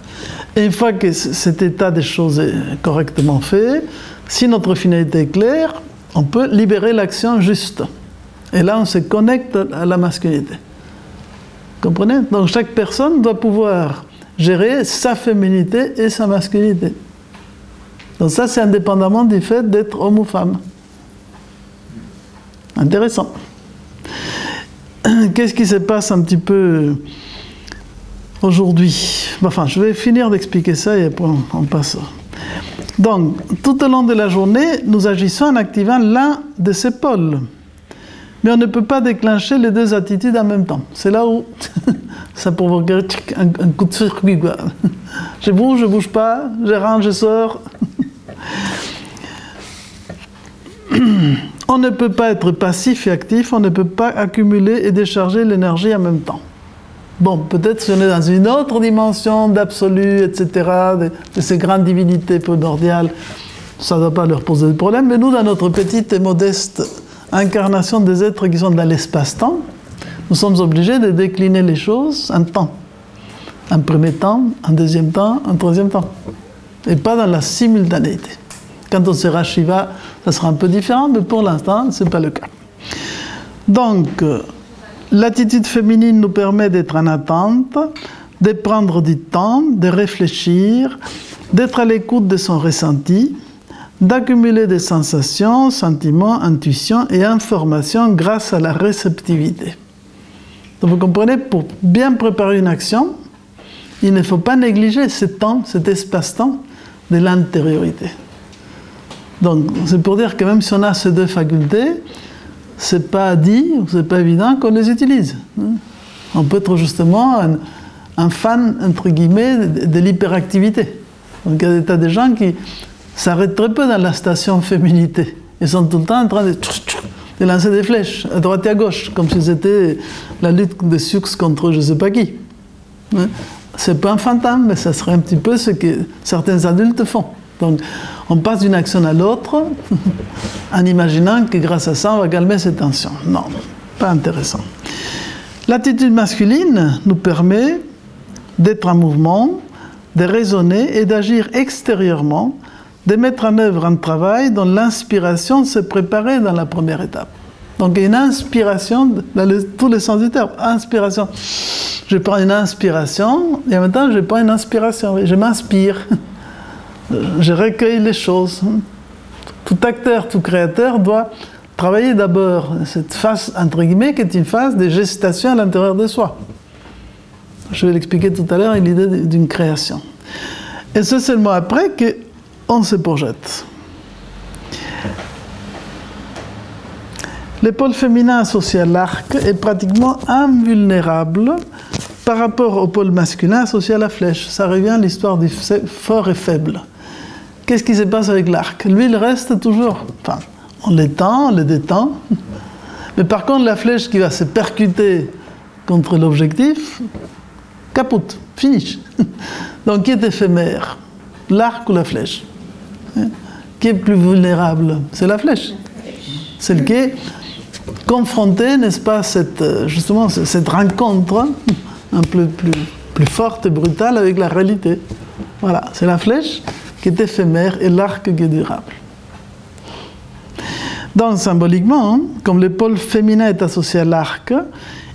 Et une fois que cet état des choses est correctement fait, si notre finalité est claire, on peut libérer l'action juste. Et là, on se connecte à la masculinité. Comprenez? Donc, chaque personne doit pouvoir gérer sa féminité et sa masculinité. Donc ça, c'est indépendamment du fait d'être homme ou femme. Intéressant. Qu'est-ce qui se passe un petit peu aujourd'hui? Enfin, je vais finir d'expliquer ça et après on passe. Donc, tout au long de la journée, nous agissons en activant l'un de ces pôles. Mais on ne peut pas déclencher les deux attitudes en même temps. C'est là où ça provoque un coup de circuit. Je bouge pas, je rentre, je sors. On ne peut pas être passif et actif, on ne peut pas accumuler et décharger l'énergie en même temps. Bon, peut-être si on est dans une autre dimension d'absolu, etc., de ces grandes divinités primordiales, ça ne doit pas leur poser de problème, mais nous, dans notre petite et modeste incarnation des êtres qui sont dans l'espace-temps, nous sommes obligés de décliner les choses en temps. Un premier temps, un deuxième temps, un troisième temps. Et pas dans la simultanéité. Quand on sera Shiva, ça sera un peu différent, mais pour l'instant, ce n'est pas le cas. Donc, l'attitude féminine nous permet d'être en attente, de prendre du temps, de réfléchir, d'être à l'écoute de son ressenti, d'accumuler des sensations, sentiments, intuitions et informations grâce à la réceptivité. Donc vous comprenez, pour bien préparer une action, il ne faut pas négliger ce temps, cet espace-temps de l'antériorité. Donc c'est pour dire que même si on a ces deux facultés, c'est pas dit, c'est pas évident qu'on les utilise. On peut être justement un fan, entre guillemets, de l'hyperactivité. Donc il y a des tas de gens qui s'arrêtent très peu dans la station féminité. Ils sont tout le temps en train de lancer des flèches à droite et à gauche, comme si c'était la lutte de Sioux contre je ne sais pas qui. C'est pas un fantôme, mais ça serait un petit peu ce que certains adultes font. Donc, on passe d'une action à l'autre en imaginant que grâce à ça, on va calmer ces tensions. Non, pas intéressant. L'attitude masculine nous permet d'être en mouvement, de raisonner et d'agir extérieurement, de mettre en œuvre un travail dont l'inspiration s'est préparée dans la première étape. Donc, il y a une inspiration, dans tous les sens du terme, inspiration. Je prends une inspiration, et en même temps, je prends une inspiration, je m'inspire. Je recueille les choses. Tout acteur, tout créateur doit travailler d'abord cette phase, entre guillemets, qui est une phase de gestation à l'intérieur de soi. Je vais l'expliquer tout à l'heure, l'idée d'une création. Et c'est seulement après qu'on se projette. Le pôle féminin associé à l'arc est pratiquement invulnérable par rapport au pôle masculin associé à la flèche. Ça revient à l'histoire du fort et faible. qu'est-ce qui se passe avec l'arc? Lui, il reste toujours. Enfin, on l'étend, on le détend. Mais par contre, la flèche qui va se percuter contre l'objectif, capote, finish. Donc, qui est éphémère? L'arc ou la flèche? Qui est plus vulnérable? C'est la flèche. Celle qui est confrontée, n'est-ce pas, justement, cette rencontre un peu plus forte et brutale avec la réalité. Voilà, c'est la flèche qui est éphémère et l'arc qui est durable. Donc, symboliquement, comme le pôle féminin est associé à l'arc,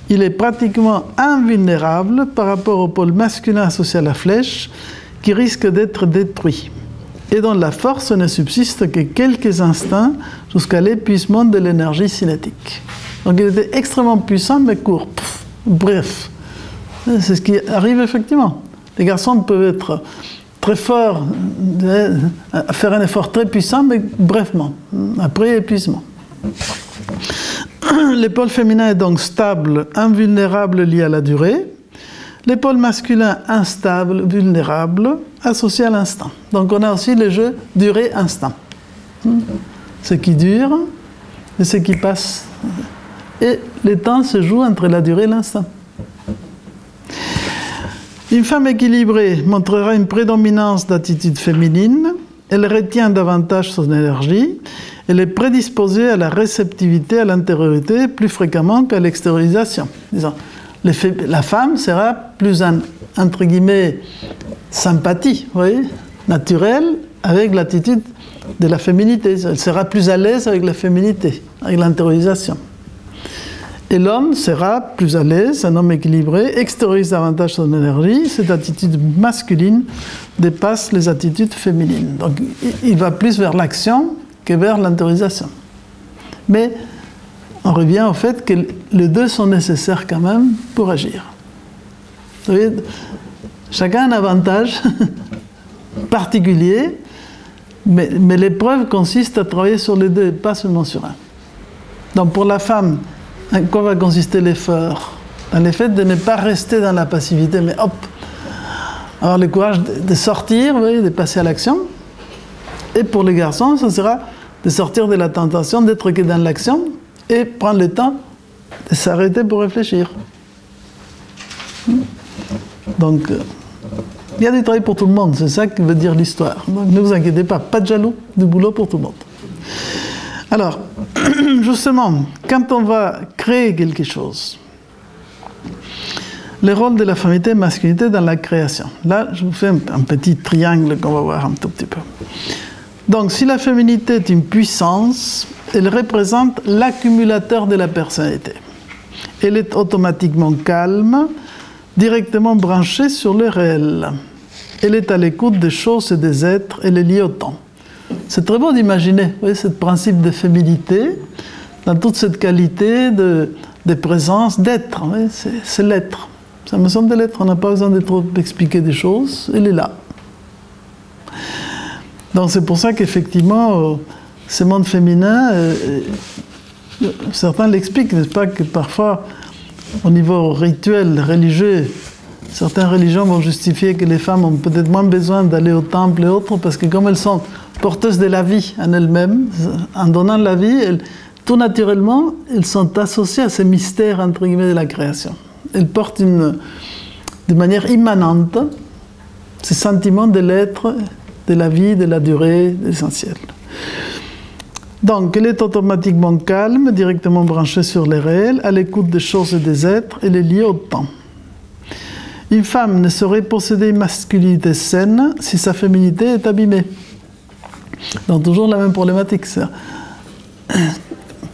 il est pratiquement invulnérable par rapport au pôle masculin associé à la flèche, qui risque d'être détruit, et dont la force ne subsiste que quelques instants jusqu'à l'épuisement de l'énergie cinétique. Donc il était extrêmement puissant, mais court. Bref, c'est ce qui arrive effectivement. Les garçons peuvent être très forts, faire un effort très puissant, mais brefement, après épuisement. Le pôle féminin est donc stable, invulnérable, lié à la durée. Le pôle masculin instable, vulnérable, associé à l'instant. Donc on a aussi le jeu durée-instant. Ce qui dure et ce qui passe. Et le temps se joue entre la durée et l'instant. Une femme équilibrée montrera une prédominance d'attitude féminine. Elle retient davantage son énergie. Elle est prédisposée à la réceptivité, à l'intériorité, plus fréquemment qu'à l'extériorisation. Disons, la femme sera plus, entre guillemets, sympathie, vous voyez, naturelle, avec l'attitude de la féminité. Elle sera plus à l'aise avec la féminité, avec l'intériorisation. Et l'homme sera plus à l'aise, un homme équilibré, extériorise davantage son énergie. Cette attitude masculine dépasse les attitudes féminines. Donc, il va plus vers l'action que vers l'intériorisation. Mais on revient au fait que les deux sont nécessaires quand même pour agir. Vous voyez, chacun a un avantage particulier, mais l'épreuve consiste à travailler sur les deux, pas seulement sur un. Donc pour la femme, en quoi va consister l'effort? Dans le fait de ne pas rester dans la passivité, mais hop, avoir le courage de sortir, vous voyez, de passer à l'action. Et pour les garçons, ce sera de sortir de la tentation d'être que dans l'action et prendre le temps de s'arrêter pour réfléchir. Donc, il y a du travail pour tout le monde, c'est ça que veut dire l'histoire. Donc, ne vous inquiétez pas, pas de jaloux, du boulot pour tout le monde. Alors, justement, quand on va créer quelque chose, le rôle de la féminité et masculinité dans la création. Là, je vous fais un petit triangle qu'on va voir un tout petit peu. Donc, si la féminité est une puissance, elle représente l'accumulateur de la personnalité. Elle est automatiquement calme, directement branchée sur le réel. Elle est à l'écoute des choses et des êtres, elle est liée au temps. C'est très beau d'imaginer, vous voyez, ce principe de féminité, dans toute cette qualité de présence, d'être. C'est l'être. Ça me semble de l'être, on n'a pas besoin de trop expliquer des choses, elle est là. Donc c'est pour ça qu'effectivement, ce monde féminin, certains l'expliquent, n'est-ce pas, que parfois, au niveau rituel, religieux, certaines religions vont justifier que les femmes ont peut-être moins besoin d'aller au temple et autres, parce que comme elles sont porteuses de la vie en elles-mêmes, en donnant la vie, tout naturellement, elles sont associées à ces mystères, entre guillemets, de la création. Elles portent de manière immanente ce sentiment de l'être, de la vie, de la durée, de l'essentiel. Donc, elle est automatiquement calme, directement branchée sur les réels, à l'écoute des choses et des êtres, elle est liée au temps. Une femme ne saurait posséder une masculinité saine si sa féminité est abîmée. Donc, toujours la même problématique.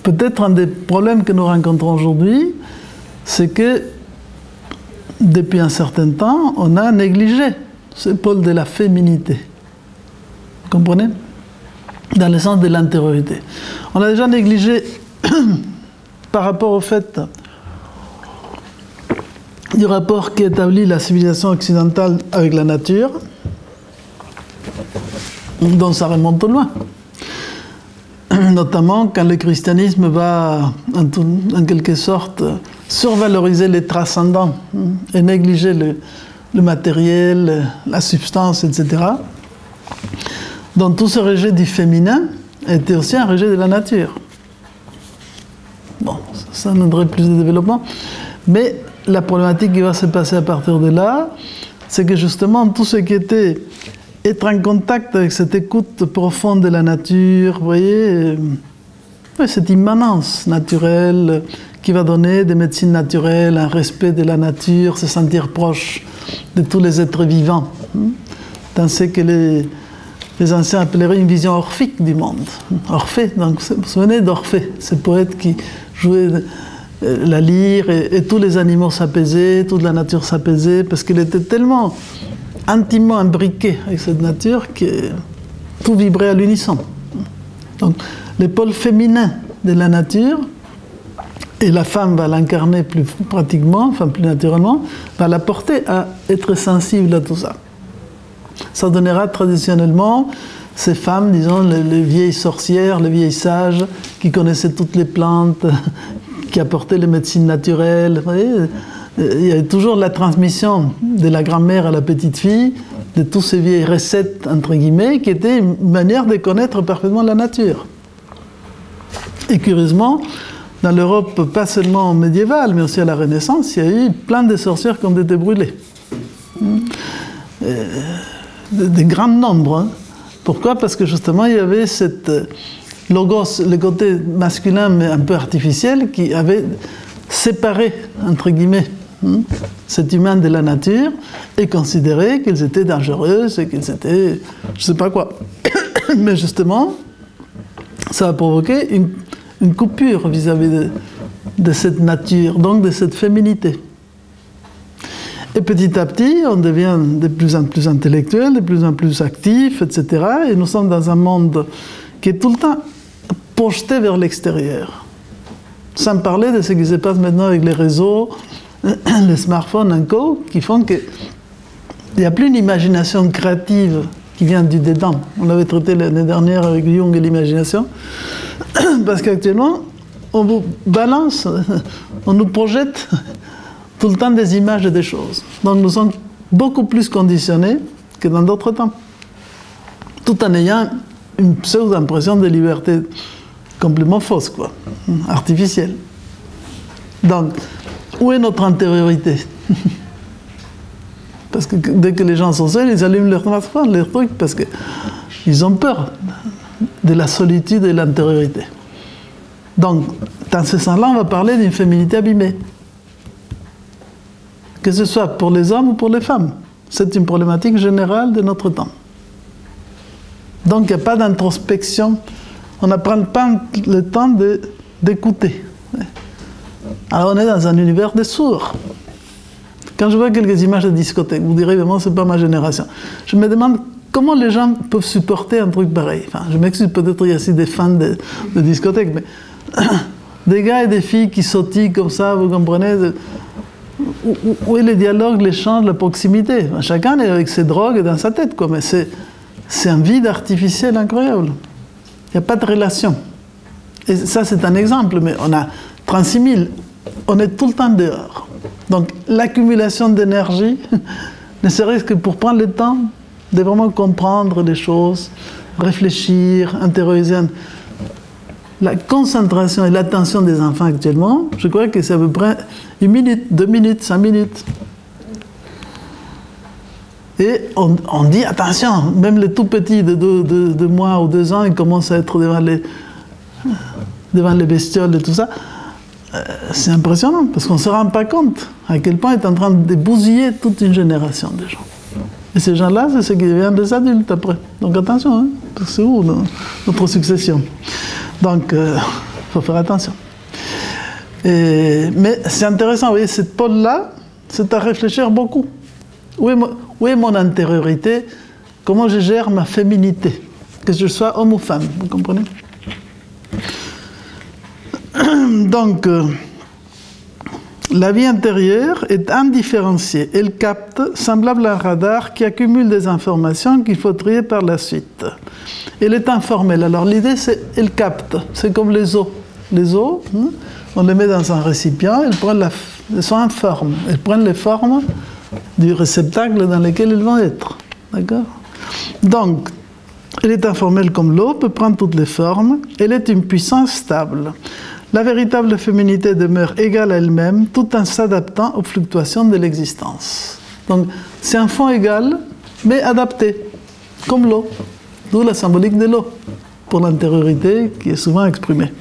Peut-être un des problèmes que nous rencontrons aujourd'hui, c'est que depuis un certain temps, on a négligé ce pôle de la féminité. Vous comprenez? Dans le sens de l'intériorité. On a déjà négligé par rapport au fait du rapport qui établit la civilisation occidentale avec la nature, dont ça remonte loin. Notamment quand le christianisme va, en quelque sorte, survaloriser les transcendants et négliger le matériel, la substance, etc. Donc tout ce rejet du féminin était aussi un rejet de la nature. Bon, ça nous donnerait plus de développement. Mais la problématique qui va se passer à partir de là, c'est que justement tout ce qui était être en contact avec cette écoute profonde de la nature, vous voyez, cette immanence naturelle qui va donner des médecines naturelles, un respect de la nature, se sentir proche de tous les êtres vivants. Dans ce que les anciens appelleraient une vision orphique du monde. Orphée, donc vous vous souvenez d'Orphée, ce poète qui jouait la lyre et tous les animaux s'apaisaient, toute la nature s'apaisait, parce qu'il était tellement intimement imbriqué avec cette nature que tout vibrait à l'unisson. Donc les pôles féminins de la nature, et la femme va l'incarner plus pratiquement, enfin plus naturellement, va la porter à être sensible à tout ça. Ça donnera traditionnellement ces femmes, disons, les vieilles sorcières, les vieilles sages, qui connaissaient toutes les plantes, qui apportaient les médecines naturelles. Vous voyez, il y a toujours la transmission de la grand-mère à la petite fille, de toutes ces vieilles recettes, entre guillemets, qui étaient une manière de connaître parfaitement la nature. Et curieusement, dans l'Europe, pas seulement médiévale, mais aussi à la Renaissance, il y a eu plein de sorcières qui ont été brûlées. De grands nombres. Hein. Pourquoi? Parce que justement, il y avait cette logos, le côté masculin, mais un peu artificiel, qui avait séparé, entre guillemets, cet humain de la nature, et considéré qu'ils étaient dangereux, et qu'ils étaient, je ne sais pas quoi. Mais justement, ça a provoqué une coupure vis-à-vis de cette nature, donc de cette féminité. Et petit à petit, on devient de plus en plus intellectuel, de plus en plus actif, etc. Et nous sommes dans un monde qui est tout le temps projeté vers l'extérieur. Sans parler de ce qui se passe maintenant avec les réseaux, les smartphones encore, qui font qu'il n'y a plus une imagination créative qui vient du dedans. On l'avait traité l'année dernière avec Jung et l'imagination. Parce qu'actuellement, on vous balance, on nous projette tout le temps des images et des choses. Donc nous sommes beaucoup plus conditionnés que dans d'autres temps. Tout en ayant une pseudo-impression de liberté complètement fausse, quoi, artificielle. Donc, où est notre intériorité? Parce que dès que les gens sont seuls, ils allument leur smartphone, leur truc, parce qu'ils ont peur de la solitude et de l'intériorité. Donc, dans ce sens-là, on va parler d'une féminité abîmée. Que ce soit pour les hommes ou pour les femmes. C'est une problématique générale de notre temps. Donc, il n'y a pas d'introspection. On n'apprend pas le temps d'écouter. Alors, on est dans un univers de sourds. Quand je vois quelques images de discothèques, vous direz, vraiment, c'est pas ma génération. Je me demande comment les gens peuvent supporter un truc pareil. Enfin, je m'excuse, peut-être il y a aussi des fans de discothèques, mais des gars et des filles qui sautillent comme ça, vous comprenez, où est le dialogue, l'échange, la proximité? Chacun est avec ses drogues dans sa tête, quoi, mais c'est un vide artificiel incroyable. Il n'y a pas de relation. Et ça, c'est un exemple, mais on a 36 000, on est tout le temps dehors. Donc, l'accumulation d'énergie, ne serait-ce que pour prendre le temps de vraiment comprendre les choses, réfléchir, intérioriser. La concentration et l'attention des enfants actuellement, je crois que c'est à peu près 1 minute, 2 minutes, 5 minutes. Et on dit, attention, même les tout petits de 2 mois ou 2 ans, ils commencent à être devant les bestioles et tout ça. C'est impressionnant, parce qu'on ne se rend pas compte à quel point il est en train de bousiller toute une génération de gens. Et ces gens-là, c'est ceux qui deviennent des adultes après. Donc attention, hein, parce que c'est où notre succession? Donc, il faut faire attention. Mais c'est intéressant, vous voyez, cette pôle-là, c'est à réfléchir beaucoup. Où est mon intériorité? Comment je gère ma féminité? Que je sois homme ou femme, vous comprenez? Donc, la vie intérieure est indifférenciée. Elle capte, semblable à un radar qui accumule des informations qu'il faut trier par la suite. Elle est informelle. Alors l'idée, c'est elle capte. C'est comme les os. Les os, on les met dans un récipient, elles sont informes. Elles prennent les formes du réceptacle dans lequel elles vont être. D'accord? Donc, Elle est informelle comme l'eau, peut prendre toutes les formes. Elle est une puissance stable. La véritable féminité demeure égale à elle-même, tout en s'adaptant aux fluctuations de l'existence. Donc, c'est un fond égal, mais adapté, comme l'eau. D'où la symbolique de l'eau, pour l'intériorité qui est souvent exprimée.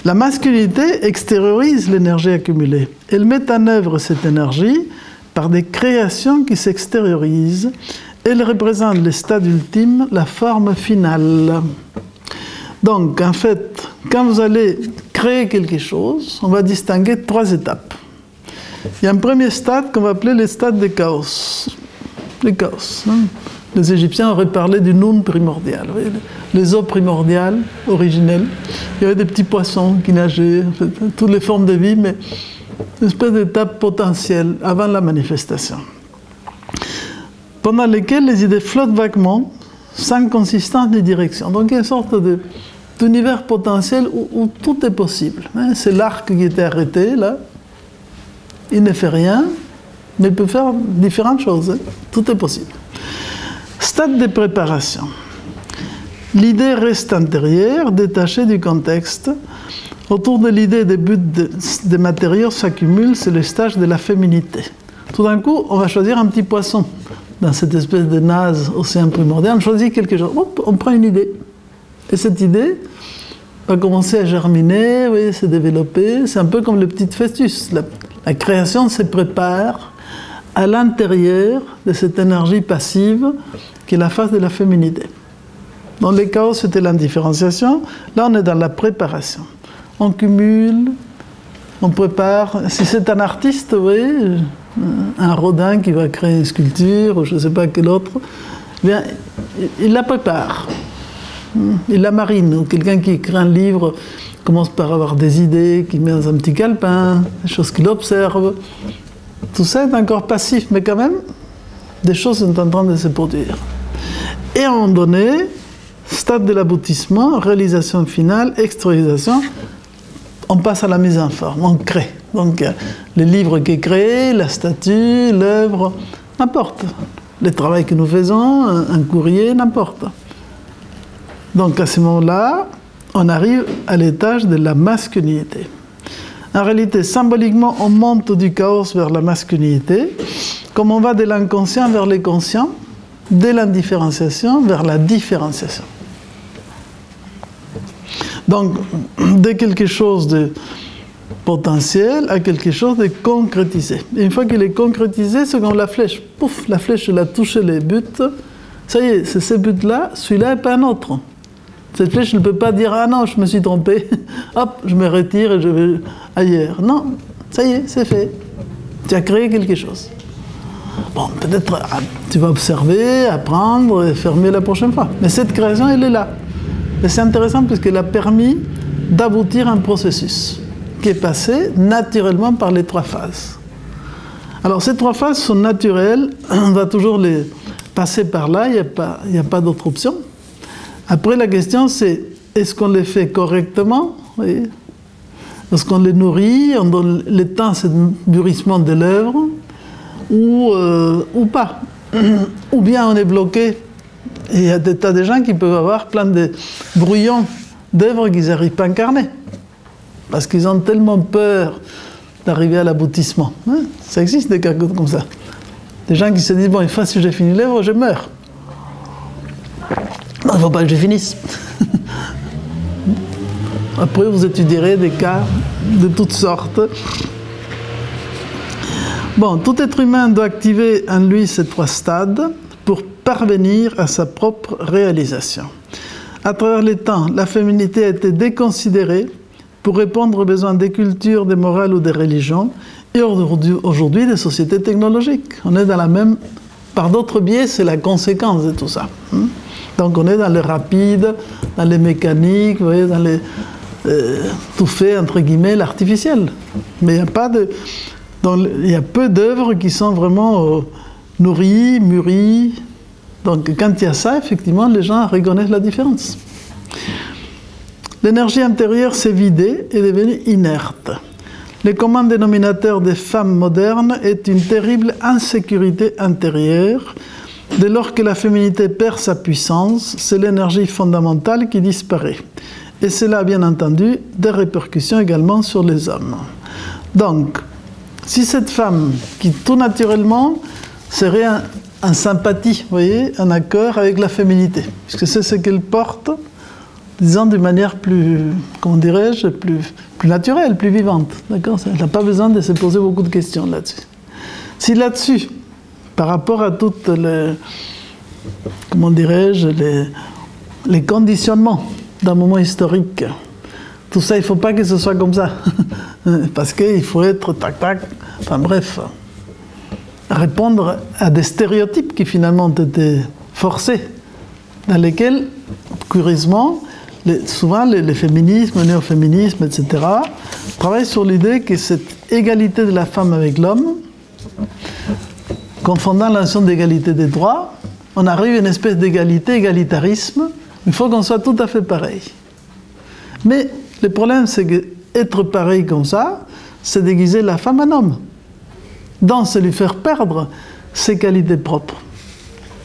La masculinité extériorise l'énergie accumulée. Elle met en œuvre cette énergie par des créations qui s'extériorisent. Elle représente le stade ultime, la forme finale. Donc, en fait, quand vous allez créer quelque chose, on va distinguer 3 étapes. Il y a un premier stade qu'on va appeler le stade de chaos. Le chaos. Les Égyptiens auraient parlé du noun primordial, les eaux primordiales, originelles. Il y avait des petits poissons qui nageaient, en fait, toutes les formes de vie, mais une espèce d'étape potentielle avant la manifestation, pendant lesquelles les idées flottent vaguement, sans consistance ni direction. Donc il y a une sorte d'univers potentiel où tout est possible. C'est l'arc qui était arrêté, là. Il ne fait rien, mais il peut faire différentes choses. Tout est possible. Stade de préparation. L'idée reste intérieure, détachée du contexte. Autour de l'idée des buts des matériaux s'accumulent, c'est le stage de la féminité. Tout d'un coup, on va choisir un petit poisson dans cette espèce de naze océan primordial. On choisit quelque chose. Hop, on prend une idée. Et cette idée va commencer à germiner, oui, se développer. C'est un peu comme le petit fœtus. La création se prépare à l'intérieur de cette énergie passive qui est la phase de la féminité. Dans les chaos, c'était l'indifférenciation. Là, on est dans la préparation. On cumule, on prépare. Si c'est un artiste, oui, un Rodin qui va créer une sculpture, ou je ne sais pas quel autre, bien, il la prépare. Il la marine. Ou quelqu'un qui écrit un livre commence par avoir des idées, qui met dans un petit calepin, des choses qu'il observe. Tout ça est encore passif, mais quand même, des choses sont en train de se produire. Et à un moment donné, stade de l'aboutissement, réalisation finale, extériorisation, on passe à la mise en forme, on crée. Donc, le livre qui est créé, la statue, l'œuvre, n'importe. Le travail que nous faisons, un courrier, n'importe. Donc, à ce moment-là, on arrive à l'étage de la masculinité. En réalité, symboliquement, on monte du chaos vers la masculinité, comme on va de l'inconscient vers le conscient, de l'indifférenciation vers la différenciation. Donc, de quelque chose de potentiel à quelque chose de concrétisé. Et une fois qu'il est concrétisé, c'est comme la flèche. Pouf, la flèche, elle a touché les buts. Ça y est, c'est ce but-là, celui-là et pas un autre. Cette flèche ne peut pas dire « Ah non, je me suis trompé, hop, je me retire et je vais ailleurs ». Non, ça y est, c'est fait. Tu as créé quelque chose. Bon, peut-être tu vas observer, apprendre et faire mieux la prochaine fois. Mais cette création, elle est là. Et c'est intéressant puisqu'elle a permis d'aboutir à un processus qui est passé naturellement par les 3 phases. Alors ces 3 phases sont naturelles, on va toujours les passer par là, il n'y a pas d'autre option. Après la question c'est, est-ce qu'on les fait correctement? Oui. Est-ce qu'on les nourrit, on donne le temps à ce mûrissement de l'œuvre ou pas? Ou bien on est bloqué. Et il y a des tas de gens qui peuvent avoir plein de brouillons d'œuvres qu'ils n'arrivent pas à incarner. Parce qu'ils ont tellement peur d'arriver à l'aboutissement. Hein? Ça existe des cas comme ça. Des gens qui se disent, bon, une fois si j'ai fini l'œuvre, je meurs. Non, il ne faut pas que je finisse. Après, vous étudierez des cas de toutes sortes. Bon, tout être humain doit activer en lui ces 3 stades pour parvenir à sa propre réalisation. À travers les temps, la féminité a été déconsidérée pour répondre aux besoins des cultures, des morales ou des religions, et aujourd'hui des sociétés technologiques. On est dans la même... Par d'autres biais, c'est la conséquence de tout ça. Donc on est dans le rapide, dans les mécaniques, vous voyez, dans les... tout fait, entre guillemets, l'artificiel. Mais il n'y a pas de... il y a peu d'œuvres qui sont vraiment nourries, mûries. Donc quand il y a ça, effectivement, les gens reconnaissent la différence. L'énergie intérieure s'est vidée et est devenue inerte. Le commun dénominateur des femmes modernes est une terrible insécurité intérieure Dès lors que la féminité perd sa puissance, c'est l'énergie fondamentale qui disparaît. Et cela a bien entendu des répercussions également sur les hommes. Donc, si cette femme, qui tout naturellement serait en sympathie, vous voyez, en accord avec la féminité, puisque c'est ce qu'elle porte, disons d'une manière plus, comment dirais-je, plus naturelle, plus vivante, d'accord ? Elle n'a pas besoin de se poser beaucoup de questions là-dessus. Si là-dessus, par rapport à toutes les, comment dirais-je, les conditionnements d'un moment historique, tout ça, il ne faut pas que ce soit comme ça, parce qu'il faut être tac-tac, enfin bref, répondre à des stéréotypes qui finalement ont été forcés, dans lesquels, curieusement, souvent les féminismes, le néo-féminisme, etc., travaillent sur l'idée que cette égalité de la femme avec l'homme, confondant la notion d'égalité des droits, on arrive à une espèce d'égalité, égalitarisme, il faut qu'on soit tout à fait pareil. Mais le problème, c'est qu'être pareil comme ça, c'est déguiser la femme en homme. Donc, c'est lui faire perdre ses qualités propres.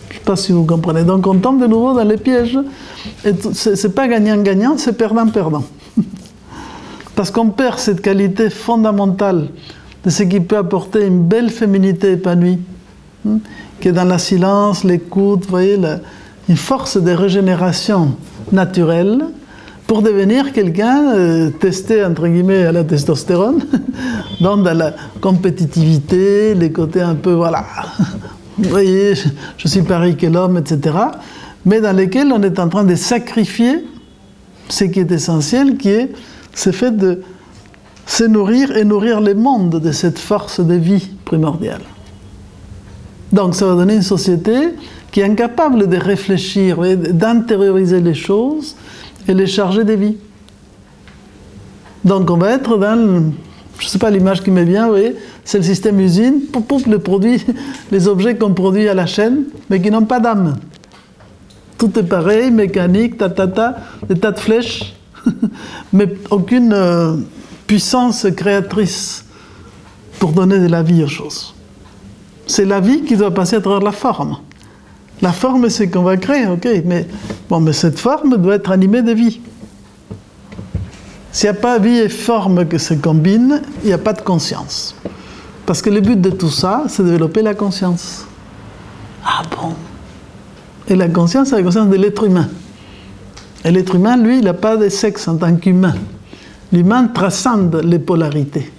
Je ne sais pas si vous comprenez. Donc, on tombe de nouveau dans les pièges. Ce n'est pas gagnant-gagnant, c'est perdant-perdant. Parce qu'on perd cette qualité fondamentale de ce qui peut apporter une belle féminité épanouie, qui est dans le silence, l'écoute, vous voyez, une force de régénération naturelle, pour devenir quelqu'un testé, entre guillemets, à la testostérone, donc dans la compétitivité, les côtés un peu, voilà, vous voyez, je suis pareil que l'homme, etc., mais dans lesquels on est en train de sacrifier ce qui est essentiel, qui est ce fait de se nourrir et nourrir le monde de cette force de vie primordiale. Donc ça va donner une société qui est incapable de réfléchir, d'intérioriser les choses, et les charger de vie. Donc on va être dans, je ne sais pas l'image qui me vient, vous voyez, c'est le système usine, les produits, les objets qu'on produit à la chaîne, mais qui n'ont pas d'âme. Tout est pareil, mécanique, des tas de flèches, mais aucune puissance créatrice pour donner de la vie aux choses. C'est la vie qui doit passer à travers la forme. La forme, c'est qu'on va créer, ok, mais cette forme doit être animée de vie. S'il n'y a pas vie et forme que se combinent, il n'y a pas de conscience. Parce que le but de tout ça, c'est de développer la conscience. Ah bon? Et la conscience, c'est la conscience de l'être humain. Et l'être humain, lui, il n'a pas de sexe en tant qu'humain. L'humain transcende les polarités.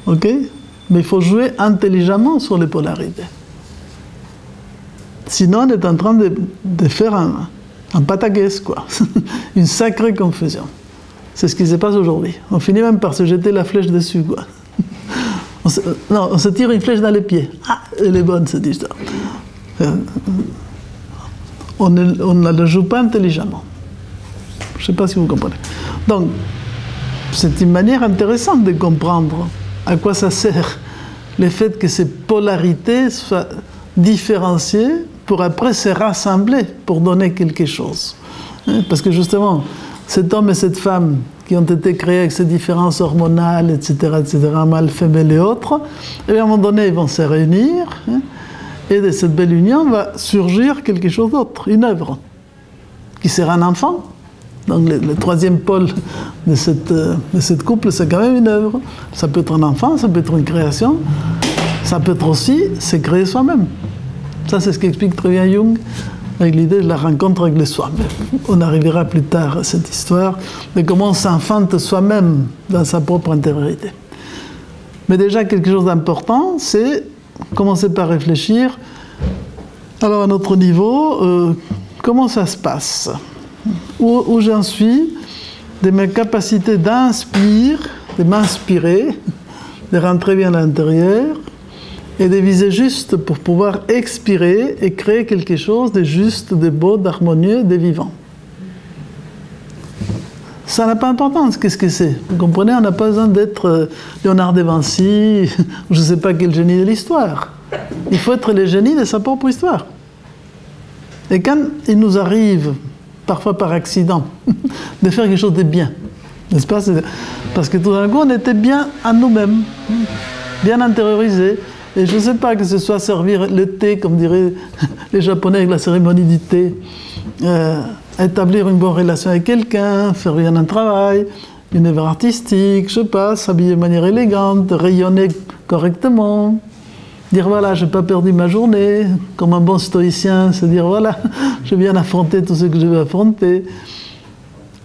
Ok? Mais il faut jouer intelligemment sur les polarités. Sinon, on est en train de faire un pataquès, quoi. Une sacrée confusion. C'est ce qui se passe aujourd'hui. On finit même par se jeter la flèche dessus, quoi. On se tire une flèche dans les pieds. Ah, elle est bonne, cette histoire. On ne la joue pas intelligemment. Je ne sais pas si vous comprenez. Donc, c'est une manière intéressante de comprendre à quoi ça sert le fait que ces polarités soient différenciées pour après se rassembler pour donner quelque chose. Parce que justement, cet homme et cette femme qui ont été créés avec ces différences hormonales, etc., mâles, femelles et autres, et à un moment donné, ils vont se réunir, et de cette belle union va surgir quelque chose d'autre, une œuvre, qui sera un enfant. Donc le troisième pôle de cette couple, c'est quand même une œuvre. Ça peut être un enfant, ça peut être une création, ça peut être aussi se créer soi-même. Ça, c'est ce qu'explique très bien Jung, avec l'idée de la rencontre avec le soi. On arrivera plus tard à cette histoire de comment on s'enfante soi-même dans sa propre intériorité. Mais déjà, quelque chose d'important, c'est commencer par réfléchir. Alors, à notre niveau, comment ça se passe? Où j'en suis de mes capacités d'inspirer, de m'inspirer, de rentrer bien à l'intérieur, et de viser juste pour pouvoir expirer et créer quelque chose de juste, de beau, d'harmonieux, de vivant. Ça n'a pas d'importance, qu'est-ce que c'est? Vous comprenez, on n'a pas besoin d'être Léonard de Vinci, ou je ne sais pas quel génie de l'histoire. Il faut être le génie de sa propre histoire. Et quand il nous arrive, parfois par accident, de faire quelque chose de bien, n'est-ce pas? Parce que tout d'un coup, on était bien à nous-mêmes, bien intériorisés, Et je ne sais pas que ce soit servir le thé, comme diraient les Japonais avec la cérémonie du thé, établir une bonne relation avec quelqu'un, faire bien un travail, une œuvre artistique, je sais pas, s'habiller de manière élégante, rayonner correctement, dire voilà, je n'ai pas perdu ma journée, comme un bon stoïcien, se dire voilà, je viens affronter tout ce que je veux affronter.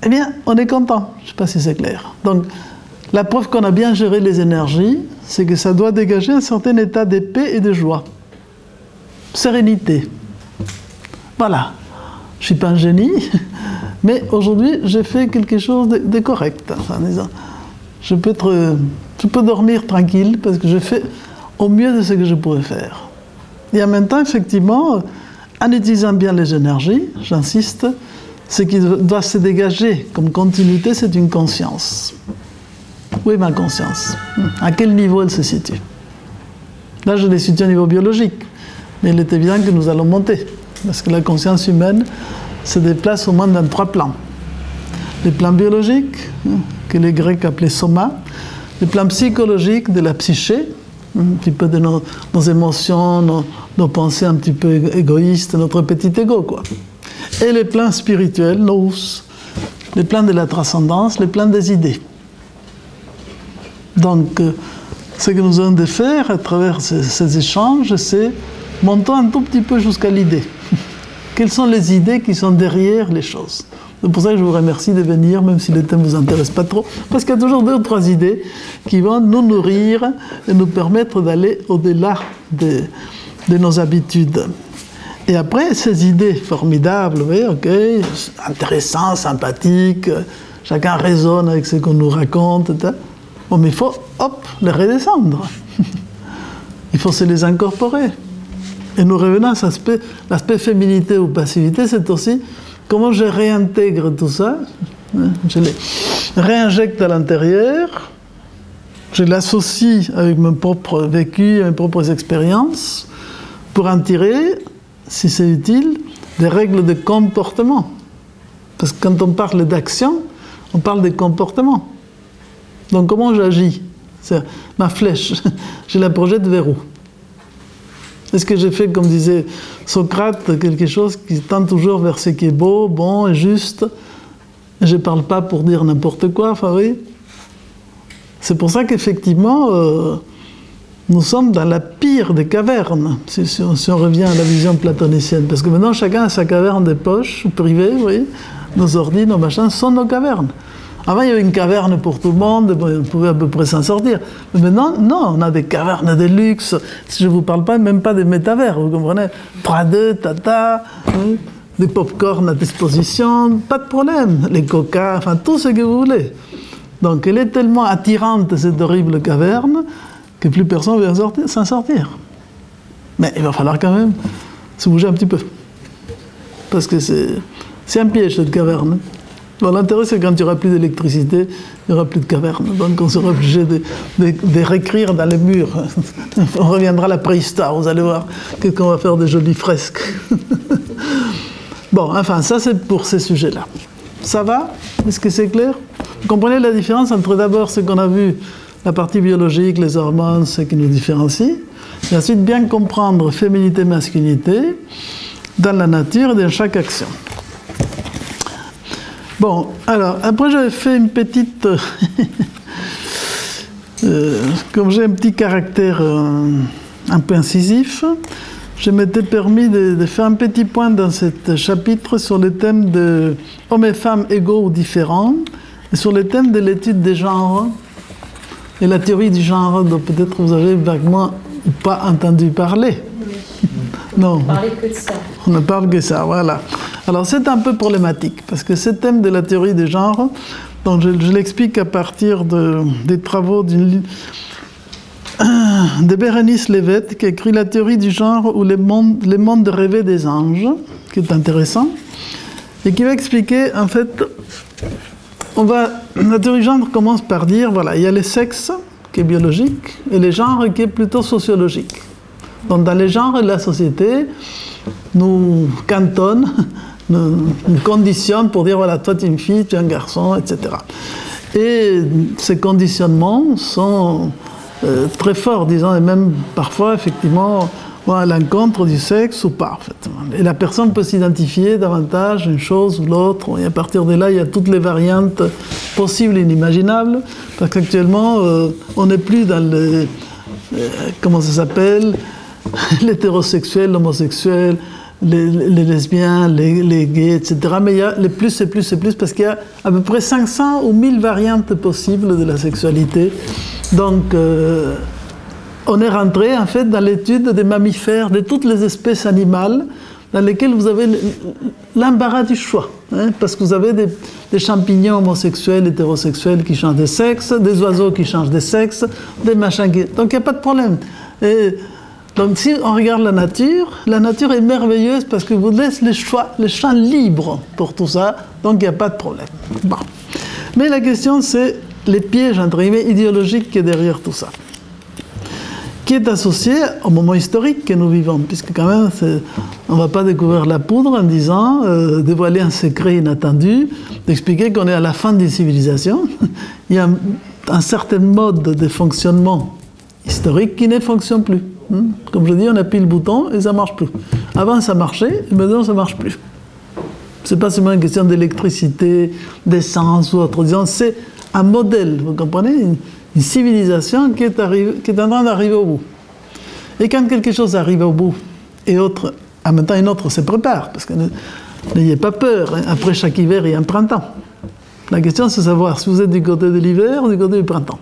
Eh bien, on est content. Je ne sais pas si c'est clair. Donc, la preuve qu'on a bien géré les énergies, c'est que ça doit dégager un certain état de paix et de joie. Sérénité. Voilà. Je ne suis pas un génie, mais aujourd'hui, j'ai fait quelque chose de correct. Enfin, disons, je peux dormir tranquille parce que je fais au mieux de ce que je pouvais faire. Et en même temps, effectivement, en utilisant bien les énergies, j'insiste, ce qui doit se dégager comme continuité, c'est une conscience. Où est ma conscience? À quel niveau elle se situe? Là, je l'ai située au niveau biologique, mais il est évident que nous allons monter, parce que la conscience humaine se déplace au moins dans 3 plans. Les plans biologiques, que les Grecs appelaient soma, les plans psychologiques de la psyché, un petit peu de nos émotions, nos pensées un petit peu égoïstes, notre petit ego, quoi. Et les plans spirituels, nous, les plans de la transcendance, les plans des idées. Donc, ce que nous avons de faire à travers ces échanges, c'est monter un tout petit peu jusqu'à l'idée. Quelles sont les idées qui sont derrière les choses? C'est pour ça que je vous remercie de venir, même si le thème ne vous intéresse pas trop, parce qu'il y a toujours 2 ou 3 idées qui vont nous nourrir et nous permettre d'aller au-delà de nos habitudes. Et après, ces idées formidables, vous voyez, ok, intéressant, sympathique, chacun raisonne avec ce qu'on nous raconte, etc. Bon, mais il faut, hop, les redescendre. Il faut se les incorporer. Et nous revenons à cet aspect, l'aspect féminité ou passivité, c'est aussi comment je réintègre tout ça, je les réinjecte à l'intérieur, je l'associe avec mon propre vécu, mes propres expériences, pour en tirer, si c'est utile, des règles de comportement. Parce que quand on parle d'action, on parle de comportement. Donc comment j'agis? C'est ma flèche, je la projette vers où? Est-ce que j'ai fait, comme disait Socrate, quelque chose qui tend toujours vers ce qui est beau, bon et juste? Je ne parle pas pour dire n'importe quoi, enfin oui. C'est pour ça qu'effectivement, nous sommes dans la pire des cavernes, si on revient à la vision platonicienne. Parce que maintenant, chacun a sa caverne des poches, privée, vous voyez. Nos ordi, nos machins sont nos cavernes. Avant, il y avait une caverne pour tout le monde, on pouvait à peu près s'en sortir. Mais maintenant, non, on a des cavernes de luxe. Si je ne vous parle pas, même pas des métavers, vous comprenez? 3D, tata, des pop-corn à disposition, pas de problème. Les coca, enfin, tout ce que vous voulez. Donc, elle est tellement attirante, cette horrible caverne, que plus personne ne veut s'en sortir. Mais il va falloir quand même se bouger un petit peu. Parce que c'est un piège, cette caverne. Bon, l'intérêt, c'est que quand il n'y aura plus d'électricité, il n'y aura plus de caverne. Donc on sera obligé de réécrire dans les murs. On reviendra à la préhistoire, vous allez voir qu'on va faire des jolies fresques. Bon, enfin, ça c'est pour ces sujets-là. Ça va? Est-ce que c'est clair? Vous comprenez la différence entre d'abord ce qu'on a vu, la partie biologique, les hormones, ce qui nous différencie, et ensuite bien comprendre féminité, masculinité, dans la nature et dans chaque action. Bon, alors, après j'avais fait une petite... comme j'ai un petit caractère un peu incisif, je m'étais permis de faire un petit point dans ce chapitre sur le thème de hommes et femmes égaux ou différents, et sur le thème de l'étude des genres, et la théorie du genre, dont peut-être vous avez vaguement ou pas entendu parler. Non. On ne parle que ça, voilà. Alors c'est un peu problématique, parce que ce thème de la théorie des genres, donc je l'explique à partir des travaux de Bérénice Lévesque, qui a écrit La théorie du genre ou les mondes rêvés des anges, qui est intéressant, et qui va expliquer, en fait, la théorie du genre commence par dire, voilà, il y a les sexes, qui est biologique, et les genres, qui est plutôt sociologique. Donc dans les genres de la société, nous cantonne, nous conditionne pour dire, voilà, toi tu es une fille, tu es un garçon, etc. Et ces conditionnements sont très fort, disons, et même parfois, effectivement, à l'encontre du sexe ou pas. En fait. Et la personne peut s'identifier davantage une chose ou l'autre, et à partir de là, il y a toutes les variantes possibles et inimaginables, parce qu'actuellement, on n'est plus dans le... comment ça s'appelle, l'hétérosexuel, l'homosexuel, les lesbiens, les gays, etc. Mais il y a les plus et plus et plus, parce qu'il y a à peu près 500 ou 1000 variantes possibles de la sexualité. Donc, on est rentré, en fait, dans l'étude des mammifères, de toutes les espèces animales, dans lesquelles vous avez l'embarras du choix. Hein, parce que vous avez des champignons homosexuels, hétérosexuels qui changent de sexe, des oiseaux qui changent de sexe, des machins qui... Donc il n'y a pas de problème. Et donc si on regarde la nature est merveilleuse parce que vous laisse les choix, les champs libres pour tout ça, donc il n'y a pas de problème. Bon. Mais la question c'est les pièges, entre guillemets, idéologiques qui est derrière tout ça, qui est associé au moment historique que nous vivons, puisque quand même, on ne va pas découvrir la poudre en disant, dévoiler un secret inattendu, d'expliquer qu'on est à la fin d'une civilisation. Il y a un certain mode de fonctionnement historique qui ne fonctionne plus. Comme je dis, on appuie le bouton et ça ne marche plus. Avant, ça marchait, et maintenant, ça ne marche plus. Ce n'est pas seulement une question d'électricité, d'essence ou autre. Disons, c'est un modèle, vous comprenez ? Une civilisation qui est en train d'arriver au bout. Et quand quelque chose arrive au bout, et autre, en même temps une autre se prépare, parce que n'ayez pas peur, hein, après chaque hiver, il y a un printemps. La question, c'est de savoir si vous êtes du côté de l'hiver ou du côté du printemps.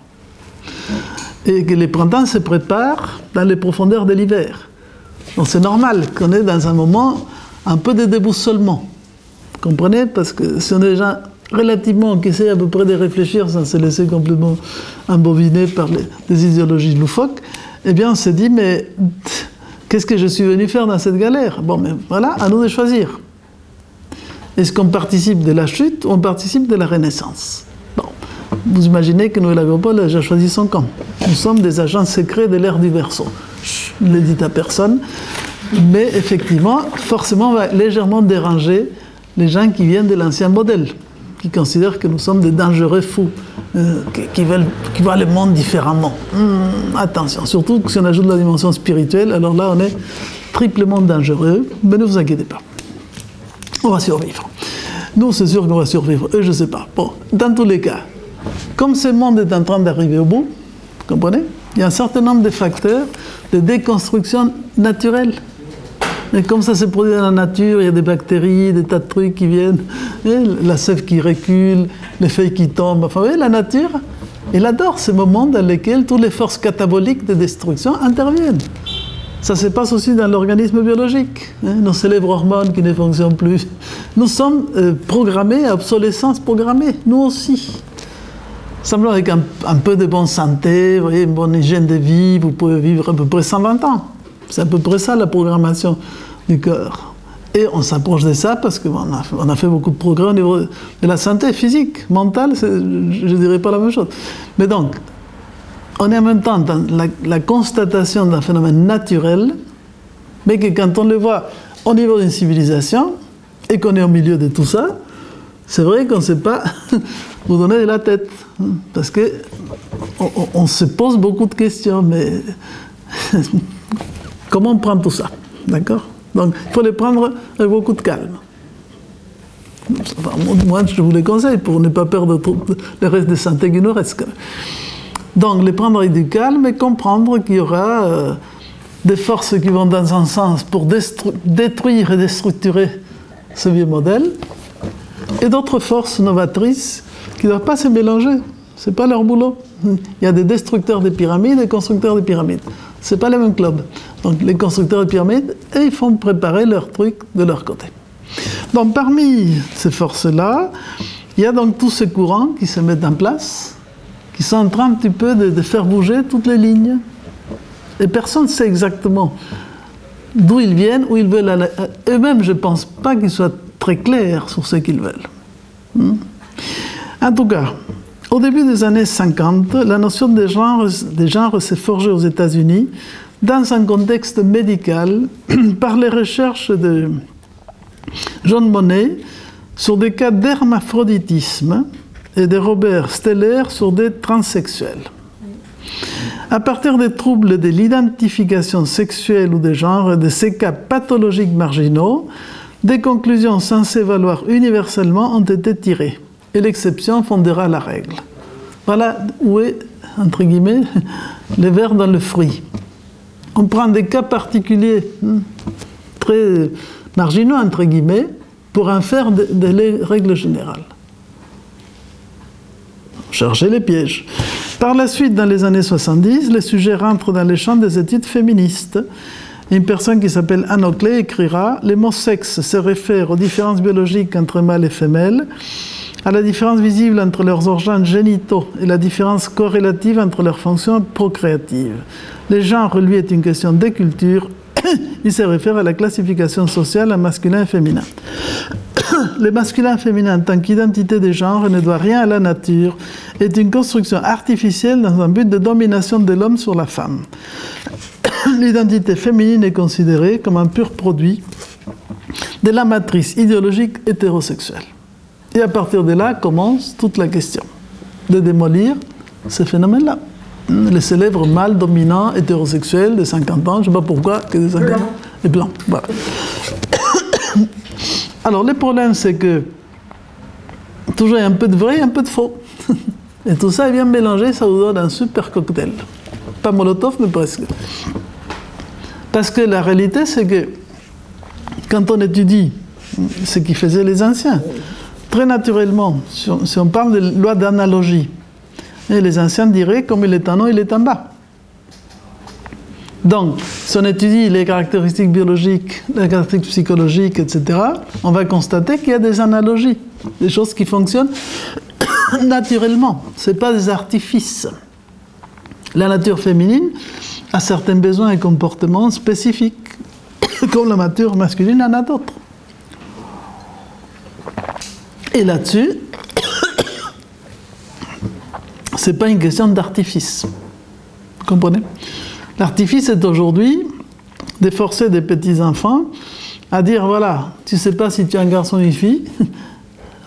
Et que les printemps se préparent dans les profondeurs de l'hiver. Donc c'est normal qu'on est dans un moment un peu de déboussolement. Vous comprenez ? Parce que si on est des gens relativement qui essaient à peu près de réfléchir sans se laisser complètement embobiner par des idéologies loufoques, eh bien on se dit, mais qu'est-ce que je suis venu faire dans cette galère ? Bon, mais voilà, à nous de choisir. Est-ce qu'on participe de la chute ou on participe de la renaissance ? Bon, vous imaginez que Noël Agropole a déjà choisi son camp. Nous sommes des agents secrets de l'ère du Verseau. Je ne le dis à personne, mais effectivement, forcément, on va légèrement déranger les gens qui viennent de l'ancien modèle, qui considèrent que nous sommes des dangereux fous, qui voient le monde différemment. Attention, surtout que si on ajoute la dimension spirituelle, alors là on est triplement dangereux, mais ne vous inquiétez pas. On va survivre. Nous, c'est sûr qu'on va survivre, eux, je ne sais pas. Bon, dans tous les cas, comme ce monde est en train d'arriver au bout, vous comprenez ? Il y a un certain nombre de facteurs de déconstruction naturelle. Et comme ça se produit dans la nature, il y a des bactéries, des tas de trucs qui viennent, la sève qui recule, les feuilles qui tombent. Enfin, vous voyez, la nature, elle adore ces moments dans lesquels toutes les forces cataboliques de destruction interviennent. Ça se passe aussi dans l'organisme biologique. Nos célèbres hormones qui ne fonctionnent plus. Nous sommes programmés à obsolescence programmée, nous aussi. Simplement avec un peu de bonne santé, vous voyez, une bonne hygiène de vie, vous pouvez vivre à peu près 120 ans. C'est à peu près ça la programmation du corps. Et on s'approche de ça parce qu'on a fait beaucoup de progrès au niveau de la santé physique, mentale, je ne dirais pas la même chose. Mais donc, on est en même temps dans la constatation d'un phénomène naturel, mais que quand on le voit au niveau d'une civilisation, et qu'on est au milieu de tout ça, c'est vrai qu'on ne sait pas vous donner de la tête. Parce qu'on se pose beaucoup de questions, mais comment on prend tout ça? D'accord? Donc, il faut les prendre avec beaucoup de calme. Enfin, moi, je vous les conseille pour ne pas perdre le reste de santé qui nous reste. Donc, les prendre avec du calme et comprendre qu'il y aura des forces qui vont dans un sens pour détruire et déstructurer ce vieux modèle, et d'autres forces novatrices qui ne doivent pas se mélanger. Ce n'est pas leur boulot. Il y a des destructeurs des pyramides et des constructeurs des pyramides. Ce n'est pas le même club. Donc les constructeurs de pyramides, ils font préparer leurs trucs de leur côté. Donc parmi ces forces-là, il y a donc tous ces courants qui se mettent en place, qui sont en train un petit peu de faire bouger toutes les lignes. Et personne ne sait exactement d'où ils viennent, où ils veulent aller. Eux-mêmes, je ne pense pas qu'ils soient très clairs sur ce qu'ils veulent. En tout cas, au début des années 50, la notion des genres s'est forgée aux États-Unis dans un contexte médical par les recherches de John Money sur des cas d'hermaphroditisme et de Robert Steller sur des transsexuels. À partir des troubles de l'identification sexuelle ou de genre et de ces cas pathologiques marginaux, des conclusions censées valoir universellement ont été tirées, et l'exception fondera la règle. Voilà où est, entre guillemets, le ver dans le fruit. On prend des cas particuliers, très marginaux, entre guillemets, pour en faire des règles générales. Chercher les pièges. Par la suite, dans les années 70, le sujet rentre dans les champs des études féministes. Une personne qui s'appelle Anne Oakley écrira « Les mots sexe se réfèrent aux différences biologiques entre mâles et femelles, à la différence visible entre leurs organes génitaux et la différence corrélative entre leurs fonctions procréatives. Le genre, lui, est une question de culture. Il se réfère à la classification sociale en masculin et féminin. Le masculin et féminin, en tant qu'identité de genre, ne doit rien à la nature, est une construction artificielle dans un but de domination de l'homme sur la femme. L'identité féminine est considérée comme un pur produit de la matrice idéologique hétérosexuelle. Et à partir de là commence toute la question de démolir ce phénomène-là. Les célèbres mâles dominants hétérosexuels de 50 ans, je ne sais pas pourquoi, que des 50 ans, et blancs. Voilà. Alors, le problème, c'est que toujours il y a un peu de vrai et un peu de faux. Et tout ça est bien mélangé, ça vous donne un super cocktail. Pas Molotov, mais presque. Parce que la réalité, c'est que quand on étudie ce qu'ils faisaient les anciens, très naturellement, si on parle de loi d'analogie, et les anciens diraient, comme il est en haut, il est en bas. Donc, si on étudie les caractéristiques biologiques, les caractéristiques psychologiques, etc., on va constater qu'il y a des analogies, des choses qui fonctionnent naturellement. Ce n'est pas des artifices. La nature féminine a certains besoins et comportements spécifiques, comme la nature masculine en a d'autres. Et là-dessus, ce n'est pas une question d'artifice. Vous comprenez? L'artifice est aujourd'hui de forcer des petits-enfants à dire, voilà, tu ne sais pas si tu es un garçon ou une fille. Vous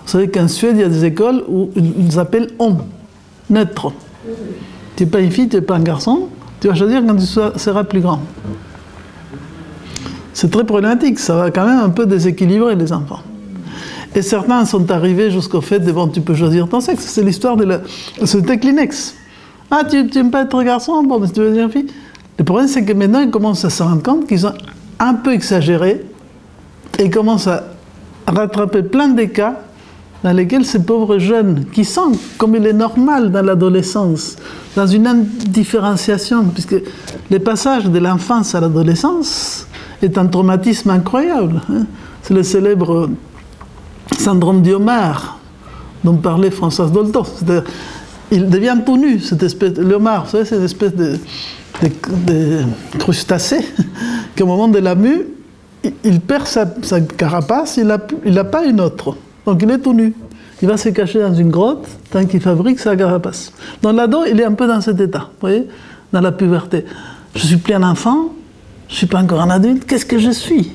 savez qu'en Suède, il y a des écoles où ils appellent homme, neutre. Tu n'es pas une fille, tu n'es pas un garçon, tu vas choisir quand tu seras plus grand. C'est très problématique, ça va quand même un peu déséquilibrer les enfants. Et certains sont arrivés jusqu'au fait de, bon, tu peux choisir ton sexe. C'est l'histoire de la société Kleenex. Ah, tu n'aimes pas être garçon? Bon, mais tu veux devenir fille? Le problème, c'est que maintenant, ils commencent à se rendre compte qu'ils ont un peu exagéré et ils commencent à rattraper plein de cas dans lesquels ces pauvres jeunes, qui sont, comme il est normal dans l'adolescence, dans une indifférenciation, puisque le passage de l'enfance à l'adolescence est un traumatisme incroyable. C'est le célèbre syndrome d'Iomar, dont parlait Françoise Dolto. C'est-à-dire, il devient tout nu, cette espèce de Iomar, vous savez, c'est une espèce de crustacé, qu'au moment de la mue, il perd sa carapace, il n'a pas une autre. Donc il est tout nu. Il va se cacher dans une grotte tant qu'il fabrique sa carapace. Dans l'ado, il est un peu dans cet état, vous voyez, dans la puberté. Je ne suis plus un enfant, je ne suis pas encore un adulte, qu'est-ce que je suis?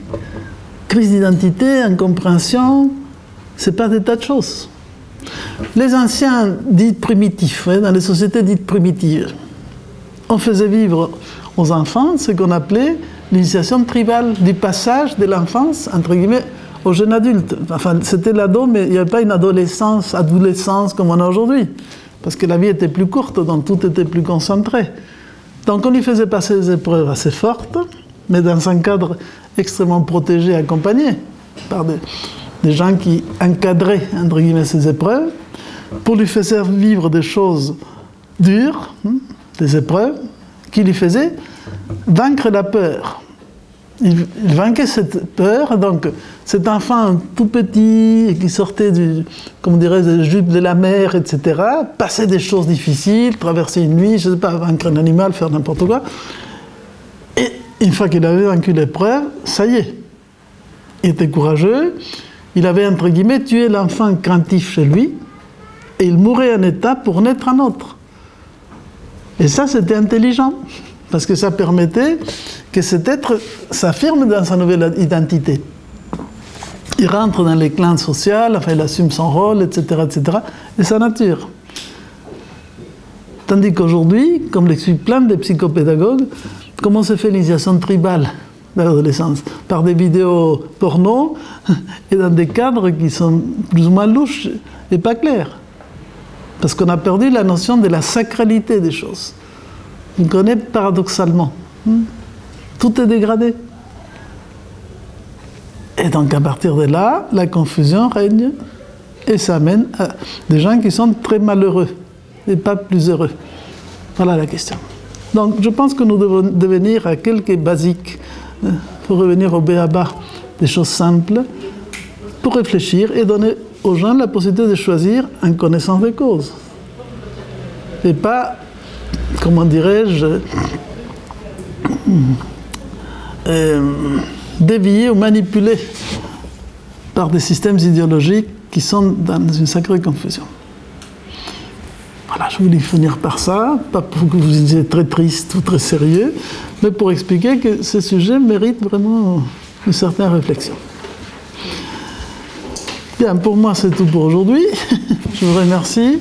Crise d'identité, incompréhension, ce n'est pas des tas de choses. Les anciens dits primitifs, dans les sociétés dites primitives, on faisait vivre aux enfants ce qu'on appelait l'initiation tribale, du passage de l'enfance, entre guillemets, au jeune adulte. Enfin, c'était l'ado, mais il n'y avait pas une adolescence comme on a aujourd'hui. Parce que la vie était plus courte, donc tout était plus concentré. Donc on lui faisait passer des épreuves assez fortes, mais dans un cadre extrêmement protégé, accompagné par des gens qui encadraient, entre guillemets, ces épreuves, pour lui faire vivre des choses dures, des épreuves, qui lui faisaient vaincre la peur. Il vainquait cette peur, donc cet enfant tout petit, qui sortait comme on dirait, des jupes de la mer, etc., passait des choses difficiles, traverser une nuit, je ne sais pas, vaincre un animal, faire n'importe quoi. Et une fois qu'il avait vaincu l'épreuve, ça y est, il était courageux, il avait, entre guillemets, tué l'enfant craintif chez lui, et il mourait en état pour naître un autre. Et ça, c'était intelligent, parce que ça permettait que cet être s'affirme dans sa nouvelle identité. Il rentre dans les clans sociaux, enfin, il assume son rôle, etc., etc., et sa nature. Tandis qu'aujourd'hui, comme l'expliquent plein de psychopédagogues, comment se fait l'initiation tribale de l'adolescence? Par des vidéos porno et dans des cadres qui sont plus ou moins louches et pas clairs. Parce qu'on a perdu la notion de la sacralité des choses. Vous comprenez, paradoxalement. Tout est dégradé. Et donc à partir de là, la confusion règne et ça amène à des gens qui sont très malheureux et pas plus heureux. Voilà la question. Donc je pense que nous devons devenir à quelques basiques pour revenir au b.a.-ba, des choses simples, pour réfléchir et donner aux gens la possibilité de choisir en connaissance des causes. Et pas, comment dirais-je, déviés ou manipulés par des systèmes idéologiques qui sont dans une sacrée confusion. Voilà, je voulais finir par ça, pas pour que vous disiez très triste ou très sérieux, mais pour expliquer que ce sujet mérite vraiment une certaine réflexion. Bien, pour moi c'est tout pour aujourd'hui. Je vous remercie.